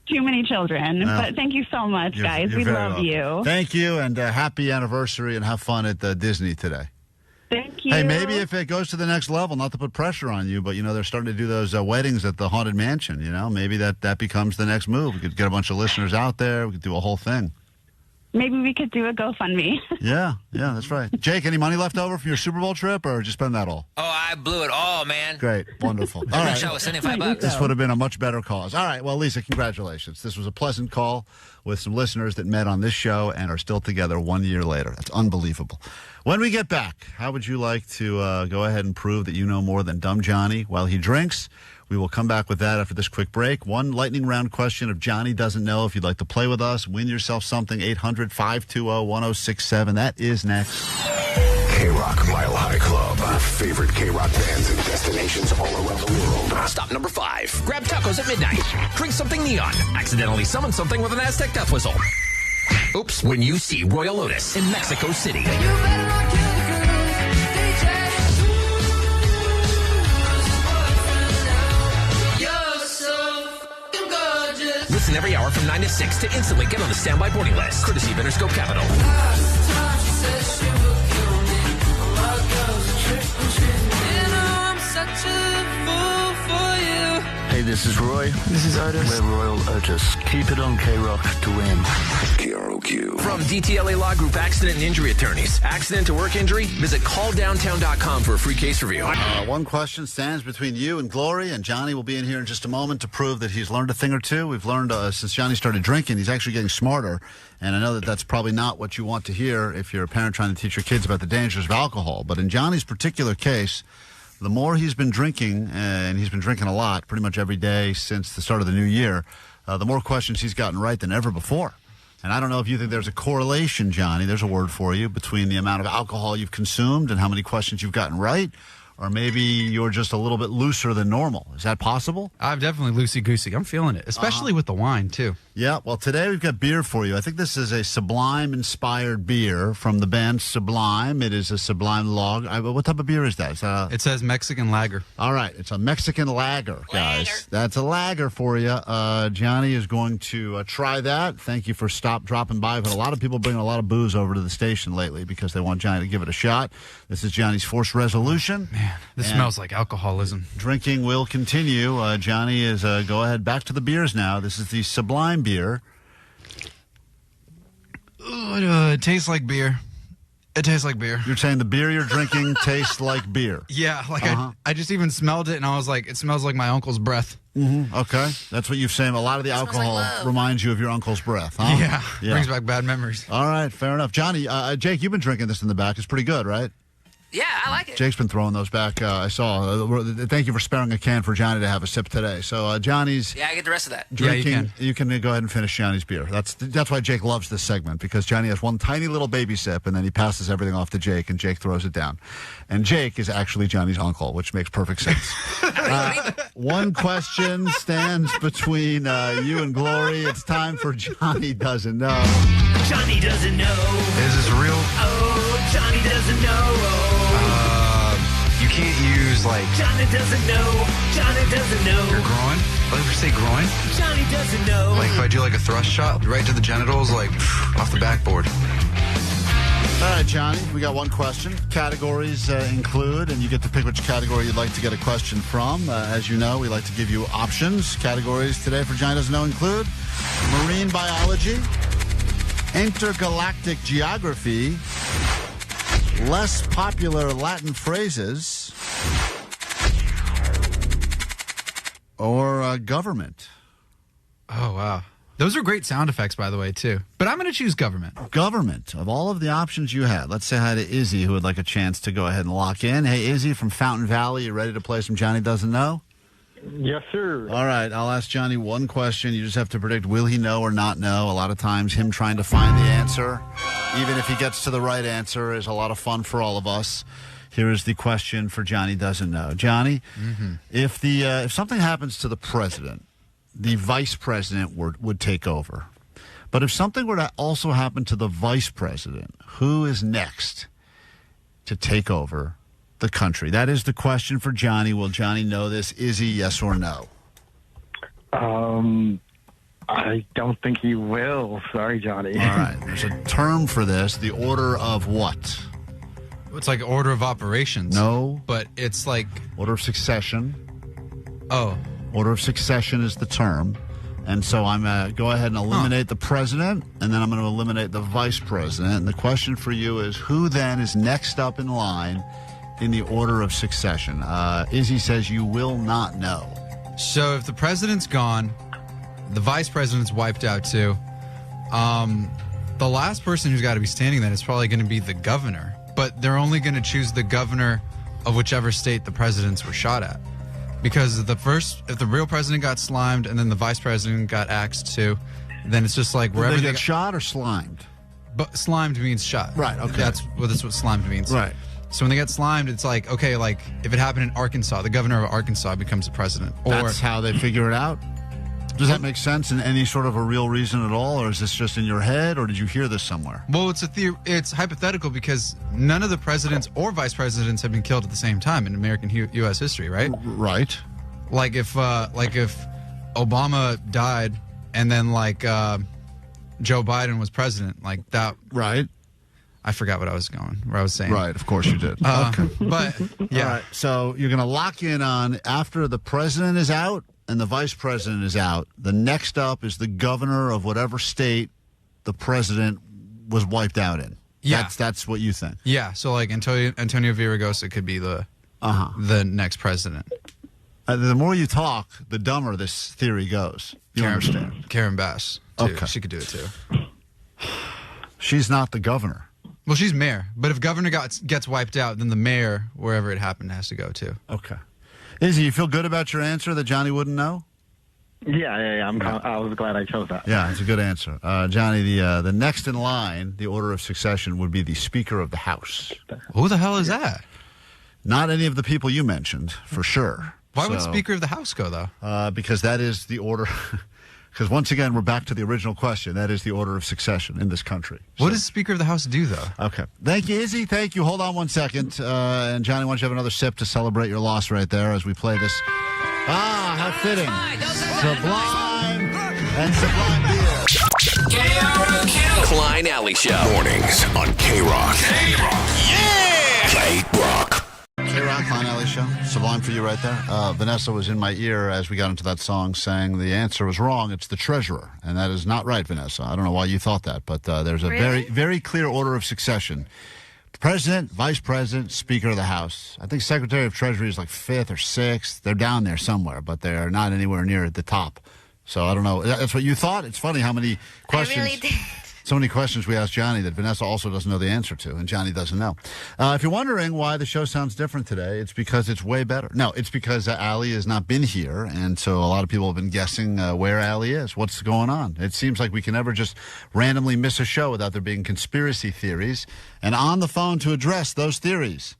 Too many children, but thank you so much, guys. We love you. Thank you, and happy anniversary, and have fun at Disney today. Thank you. Hey, maybe if it goes to the next level, not to put pressure on you, but, they're starting to do those weddings at the Haunted Mansion, maybe that becomes the next move. We could get a bunch of listeners out there. We could do a whole thing. Maybe we could do a GoFundMe. Yeah, that's right. Jake, any money left over from your Super Bowl trip, or did you spend that all? Oh, I blew it all, man. Great. Wonderful. All right. I was $75. This would have been a much better cause. All right. Well, Lisa, congratulations. This was a pleasant call with some listeners that met on this show and are still together 1 year later. That's unbelievable. When we get back, how would you like to go ahead and prove that you know more than Dumb Johnny while he drinks? We will come back with that after this quick break. One lightning round question if Johnny doesn't know. If you'd like to play with us, win yourself something, 800-520-1067. That is next. KROQ Mile High Club. Favorite KROQ bands and destinations all around the world. Stop number 5. Grab tacos at midnight. Drink something neon. Accidentally summon something with an Aztec death whistle. Oops, when you see Royel Otis in Mexico City. You better not kill the girl, DJ. Listen every hour from 9 to 6 to instantly get on the standby boarding list. Courtesy of Interscope Capital. Hey, this is Roy. This is Otis. We're Royal Otis. Keep it on KROQ to win. KROQ. From DTLA Law Group Accident and Injury Attorneys. Accident to work injury? Visit calldowntown.com for a free case review. One question stands between you and Glory, and Johnny will be in here in just a moment to prove that he's learned a thing or two. We've learned since Johnny started drinking, he's actually getting smarter. And I know that that's probably not what you want to hear if you're a parent trying to teach your kids about the dangers of alcohol. But in Johnny's particular case, the more he's been drinking, and he's been drinking a lot pretty much every day since the start of the new year, the more questions he's gotten right than ever before. And I don't know if you think there's a correlation, Johnny, there's a word for you, between the amount of alcohol you've consumed and how many questions you've gotten right, or maybe you're just a little bit looser than normal. Is that possible? I'm definitely loosey-goosey. I'm feeling it, especially with the wine, too. Yeah, well, today we've got beer for you. I think this is a Sublime-inspired beer from the band Sublime. It is a Sublime log. What type of beer is that? It says Mexican lager. All right, it's a Mexican lager, guys. That's a lager for you. Johnny is going to try that. Thank you for dropping by. I've had a lot of people bringing a lot of booze over to the station lately because they want Johnny to give it a shot. This is Johnny's forced resolution. Man, this smells like alcoholism. Drinking will continue. Johnny is, go ahead, back to the beers now. This is the Sublime beer. Ooh, it tastes like beer. It tastes like beer. You're saying the beer you're drinking tastes like beer? Yeah, like I just even smelled it, and I was like, it smells like my uncle's breath. Mm-hmm. Okay, that's what you've said. A lot of the alcohol reminds you of your uncle's breath, huh? Yeah, brings back bad memories. All right, fair enough. Johnny, Jake, you've been drinking this in the back. It's pretty good, right? Yeah, I like it. Jake's been throwing those back. I saw. Thank you for sparing a can for Johnny to have a sip today. So Johnny's. Yeah, I get the rest of that. Drinking, yeah, you can go ahead and finish Johnny's beer. That's why Jake loves this segment, because Johnny has one tiny little baby sip, and then he passes everything off to Jake, and Jake throws it down. And Jake is actually Johnny's uncle, which makes perfect sense. One question stands between you and Glory. It's time for Johnny Doesn't Know. Johnny doesn't know. Is this real? Oh, Johnny doesn't know. You can't use like. Johnny doesn't know. Johnny doesn't know. Your groin? Like if you say groin? Johnny doesn't know. Like if I do like a thrust shot right to the genitals, like off the backboard. All right, Johnny, we got one question. Categories include, and you get to pick which category you'd like to get a question from. As you know, we like to give you options. Categories today for Johnny Doesn't Know include marine biology, intergalactic geography, less popular Latin phrases, or government. Oh, wow. Those are great sound effects, by the way, too. But I'm going to choose government. Government. Of all of the options you had, let's say hi to Izzy, who would like a chance to go ahead and lock in. Hey, Izzy from Fountain Valley, you ready to play some Johnny Doesn't Know? Yes, sir. All right, I'll ask Johnny one question. You just have to predict, will he know or not know? A lot of times, him trying to find the answer, even if he gets to the right answer, is a lot of fun for all of us. Here is the question for Johnny Doesn't Know. Johnny, if something happens to the president, the vice president would take over. But if something were to also happen to the vice president, who is next to take over the country? That is the question for Johnny. Will Johnny know this? Izzy, yes or no? I don't think he will. Sorry, Johnny. All right. There's a term for this. The order of what? It's like order of operations. No. But it's like... Order of succession. Oh. Order of succession is the term. And so I'm going to go ahead and eliminate the president, and then I'm going to eliminate the vice president. And the question for you is, who then is next up in line in the order of succession? Izzy says you will not know. So if the president's gone, the vice president's wiped out too. The last person who's got to be standing then is probably going to be the governor. But they're only going to choose the governor of whichever state the presidents were shot at. Because if the real president got slimed and then the vice president got axed too, then it's just like wherever they get shot or slimed. But slimed means shot. Right. Okay. That's what slimed means. Right. So when they get slimed, it's like, okay, like if it happened in Arkansas, the governor of Arkansas becomes the president. That's how they figure it out? Does that make sense in any sort of a real reason at all, or is this just in your head, or did you hear this somewhere? Well, it's hypothetical because none of the presidents or vice presidents have been killed at the same time in American U.S. history, right? Right. Like if Obama died and then Joe Biden was president, like that. Right. I forgot where I was saying. Right, of course you did. Okay. But yeah. All right, so you're going to lock in on after the president is out and the vice president is out, the next up is the governor of whatever state the president was wiped out in. Yeah. That's what you think. Yeah, so like Antonio Villaraigosa could be the next president. The more you talk, the dumber this theory goes. You understand? Karen Bass, too. Okay. She could do it, too. She's not the governor. Well, she's mayor. But if governor gets wiped out, then the mayor, wherever it happened, has to go, too. Okay. Izzy, you feel good about your answer that Johnny wouldn't know? Yeah. I was glad I chose that. Yeah, it's a good answer. Johnny, the next in line, the order of succession, would be the Speaker of the House. Who the hell is that? Not any of the people you mentioned, for sure. Why would Speaker of the House go, though? Because that is the order. Because once again, we're back to the original question. That is the order of succession in this country. What does Speaker of the House do, though? Okay. Thank you, Izzy. Thank you. Hold on one second. And Johnny, why don't you have another sip to celebrate your loss right there as we play this. How fitting. Sublime and Sublime beer. KROQ. Klein Alley Show. Mornings on KROQ. Yeah! KROQ. KROQ, Klein Alley Show. Sublime for you right there. Vanessa was in my ear as we got into that song saying the answer was wrong. It's the treasurer. And that is not right, Vanessa. I don't know why you thought that, but there's a very, very clear order of succession. President, Vice President, Speaker of the House. I think Secretary of Treasury is like 5th or 6th. They're down there somewhere, but they're not anywhere near the top. So I don't know. That's what you thought? It's funny how many questions. I really did. So many questions we asked Johnny that Vanessa also doesn't know the answer to, and Johnny doesn't know. If you're wondering why the show sounds different today, it's because it's way better. No, it's because Allie has not been here, and so a lot of people have been guessing where Allie is, what's going on. It seems like we can never just randomly miss a show without there being conspiracy theories. And on the phone to address those theories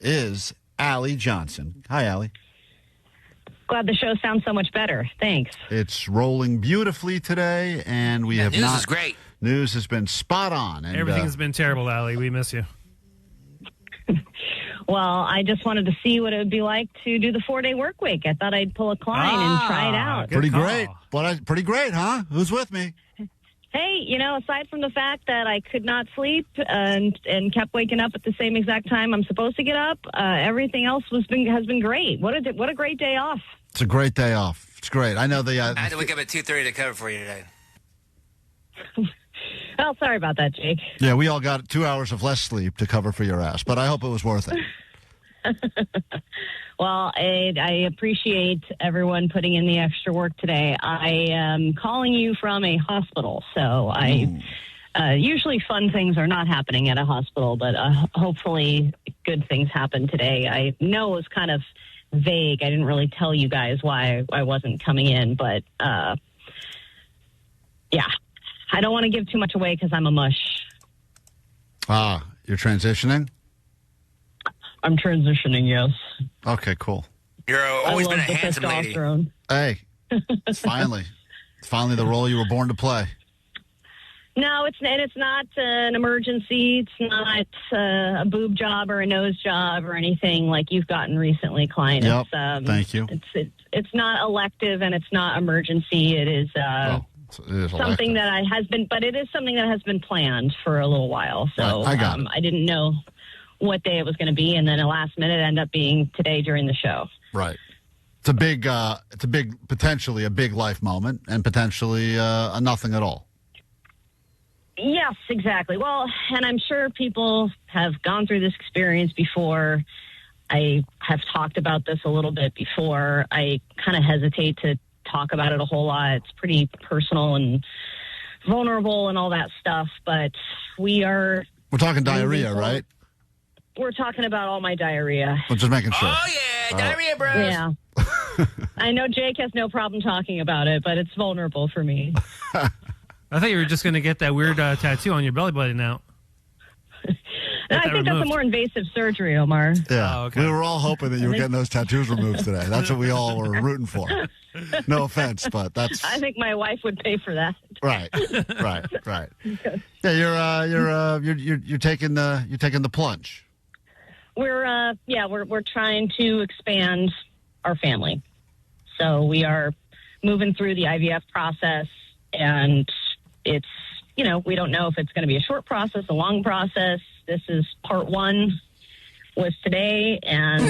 is Allie Johnson. Hi, Allie. Glad the show sounds so much better. Thanks. It's rolling beautifully today, and we have news not. Is great. News has been spot on. And, everything has been terrible, Allie. We miss you. Well, I just wanted to see what it would be like to do the 4-day work week. I thought I'd pull a Klein and try it out. Pretty great. Pretty great, huh? Who's with me? Hey, aside from the fact that I could not sleep and kept waking up at the same exact time I'm supposed to get up, everything else has been great. What a great day off. It's a great day off. It's great. I know I had to wake up at 2:30 to cover for you today. Well, sorry about that, Jake. Yeah, we all got 2 hours of less sleep to cover for your ass, but I hope it was worth it. Well, I appreciate everyone putting in the extra work today. I am calling you from a hospital, so usually fun things are not happening at a hospital, but hopefully good things happen today. I know it was kind of vague. I didn't really tell you guys why I wasn't coming in, but yeah. I don't want to give too much away because I'm a mush. You're transitioning? I'm transitioning, yes. Okay, cool. You're always been a handsome lady. Hey, finally the role you were born to play. No, it's not an emergency. It's not a boob job or a nose job or anything like you've gotten recently, Klein. Yep, thank you. It's not elective and it's not emergency. It is something that it is something that has been planned for a little while. So I didn't know what day it was going to be, and then at last minute it ended up being today during the show. Right. It's potentially a big life moment, and potentially a nothing at all. Yes, exactly. Well, and I'm sure people have gone through this experience before. I have talked about this a little bit before. I kind of hesitate to talk about it a whole lot. It's pretty personal and vulnerable and all that stuff, but we're talking diarrhea, right? We're talking about all my diarrhea. I'm just making sure. Oh yeah, diarrhea, bros. Yeah. I know Jake has no problem talking about it, but it's vulnerable for me. I thought you were just going to get that weird tattoo on your belly button now. I think that's a more invasive surgery, Omar. Yeah, we were all hoping that you were getting those tattoos removed today. That's what we all were rooting for. No offense, but that's. I think my wife would pay for that. Right. Yeah, you're taking the plunge. We're trying to expand our family, so we are moving through the IVF process, and it's we don't know if it's going to be a short process, a long process. This is part 1 was today, and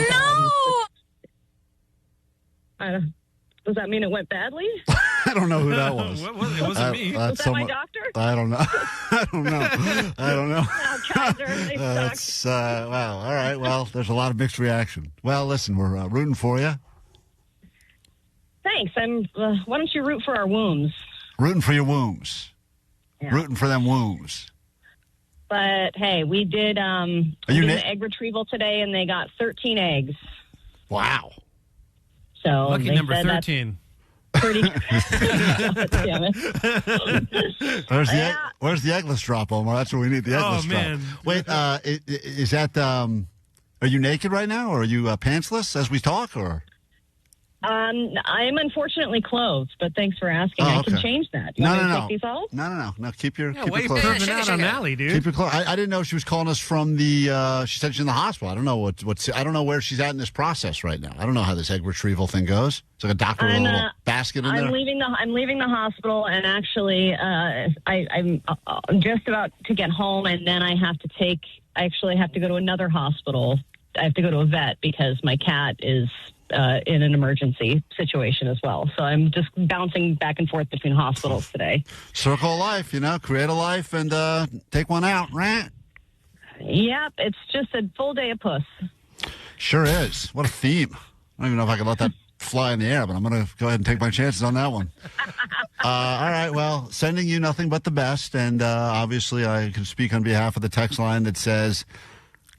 does that mean it went badly? I don't know who that was. It wasn't me. Was that my doctor? I don't know. I don't know. Kaiser, wow. All right. Well, there's a lot of mixed reaction. Well, listen, we're rooting for you. Thanks. Why don't you root for our wombs? Rooting for your wombs. Yeah. Rooting for them wombs. But hey, we did an egg retrieval today, and they got 13 eggs. Wow. So lucky number 13. Pretty. Damn it. Where's the eggless drop, Omar? That's where we need the eggless drop. Man. Wait, is that Are you naked right now, or are you pantsless as we talk, or? I'm unfortunately clothed, but thanks for asking. I can change that. You want me to take these off? No. Keep your why are you clothes. perving out on Allie, dude? Keep your clothes. I didn't know she was calling us from the. She said she's in the hospital. I don't know I don't know where she's at in this process right now. I don't know how this egg retrieval thing goes. It's like a doctor with a little basket in there. I'm leaving the hospital, and actually, I'm just about to get home, and then I have to go to another hospital. I have to go to a vet because my cat is in an emergency situation as well. So I'm just bouncing back and forth between hospitals today. Circle of life, create a life and take one out, right? Yep, it's just a full day of puss. Sure is. What a theme. I don't even know if I can let that fly in the air, but I'm going to go ahead and take my chances on that one. All right, well, sending you nothing but the best, and obviously I can speak on behalf of the text line that says,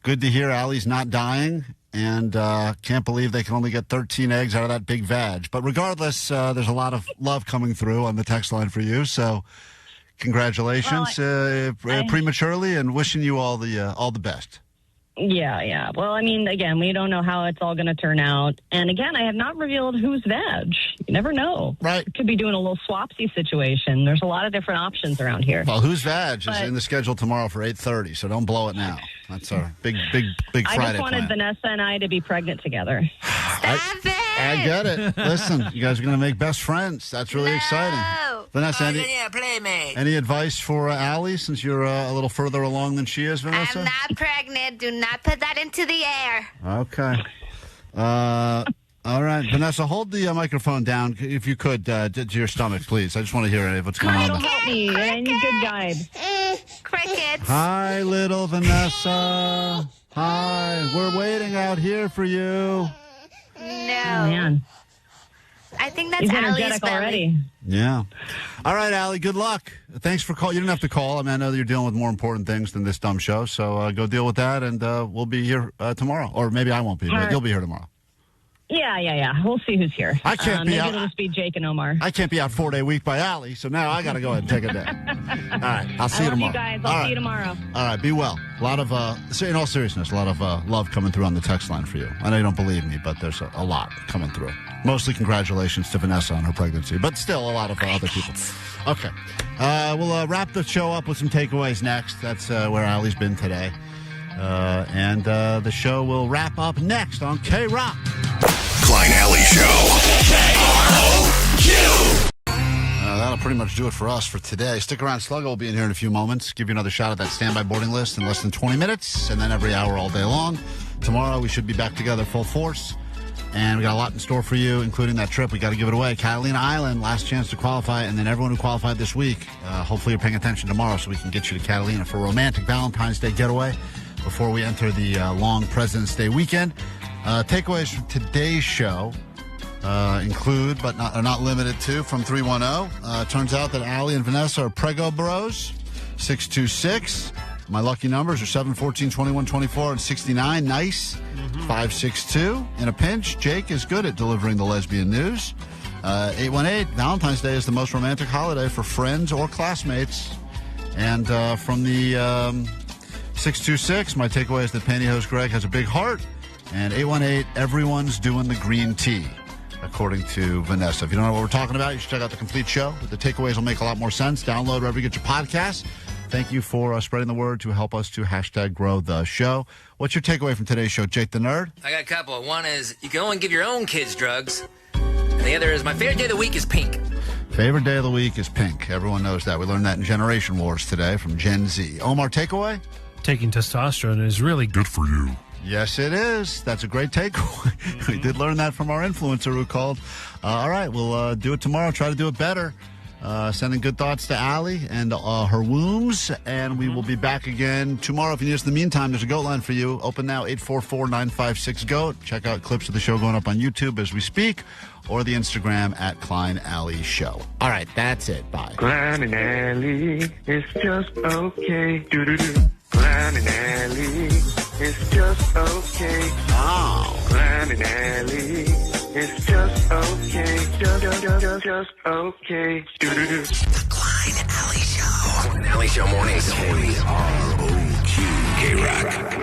good to hear Allie's not dying, and can't believe they can only get 13 eggs out of that big vag. But regardless, there's a lot of love coming through on the text line for you, so congratulations prematurely, and wishing you all the best. Yeah. Well, I mean, again, we don't know how it's all going to turn out. And again, I have not revealed who's veg. You never know. Right. Could be doing a little swapsy situation. There's a lot of different options around here. Well, who's veg is in the schedule tomorrow for 8:30, so don't blow it now. That's our big Friday I just wanted plan. Vanessa and I to be pregnant together. I get it. Listen, you guys are going to make best friends. That's really exciting. Vanessa, any advice for Allie, since you're a little further along than she is, Vanessa? I'm not pregnant. Do not put that into the air. Okay. All right. Vanessa, hold the microphone down, if you could, to your stomach, please. I just want to hear what's going on. Don't help me. I need good guide. Crickets. Hi, little Vanessa. Hi. We're waiting out here for you. No. Man. I think that's He's Allie's energetic belly. already. Yeah. All right, Allie, good luck. Thanks for calling. You didn't have to call. I mean, I know that you're dealing with more important things than this dumb show, so go deal with that, and we'll be here tomorrow. Or maybe I won't be, but you'll be here tomorrow. Yeah. We'll see who's here. I can't be maybe out. It'll just be Jake and Omar. I can't be out 4-day week by Allie, so now I got to go ahead and take a day. All right, I'll see you tomorrow. You guys. I'll see you tomorrow. All right, be well. A lot of, in all seriousness, a lot of love coming through on the text line for you. I know you don't believe me, but there's a lot coming through. Mostly congratulations to Vanessa on her pregnancy, but still a lot of other people. Okay, we'll wrap the show up with some takeaways next. That's where Allie's been today. And the show will wrap up next on KROQ. Klein Alley Show. KROQ. That'll pretty much do it for us for today. Stick around. Sluggo will be in here in a few moments. Give you another shot at that standby boarding list in less than 20 minutes, and then every hour all day long. Tomorrow we should be back together full force, and we got a lot in store for you, including that trip. We got to give it away. Catalina Island, last chance to qualify, and then everyone who qualified this week. Hopefully you're paying attention tomorrow so we can get you to Catalina for a romantic Valentine's Day getaway before we enter the long President's Day weekend. Takeaways from today's show include, but are not limited to, from 310. Turns out that Allie and Vanessa are Prego Bros. 626. My lucky numbers are 7, 14, 21, 24, and 69. Nice. 562. In a pinch, Jake is good at delivering the lesbian news. 818. Valentine's Day is the most romantic holiday for friends or classmates. And from the 626, my takeaway is that Pantyhose Greg has a big heart. And 818, everyone's doing the green tea, according to Vanessa. If you don't know what we're talking about, you should check out the complete show. The takeaways will make a lot more sense. Download wherever you get your podcasts. Thank you for spreading the word to help us to #grow the show. What's your takeaway from today's show, Jake the Nerd? I got a couple. One is you can only give your own kids drugs. And the other is my favorite day of the week is pink. Favorite day of the week is pink. Everyone knows that. We learned that in Generation Wars today from Gen Z. Omar, takeaway? Taking testosterone is really good for you. Yes, it is. That's a great takeaway. We did learn that from our influencer who called. All right, we'll do it tomorrow. Try to do it better. Sending good thoughts to Allie and her wombs. And we will be back again tomorrow. If you need us in the meantime, there's a GOAT line for you. Open now, 844-956-GOAT. Check out clips of the show going up on YouTube as we speak, or the Instagram at Klein Alley Show. All right, that's it. Bye. Klein and Alley, it's just okay. Do-do-do. Klein and Alley, it's just okay. Oh. Klein and Alley, it's just okay. Just okay. Do-do-do. The Klein Alley Show. Klein Alley Show mornings. KROQ. KROQ.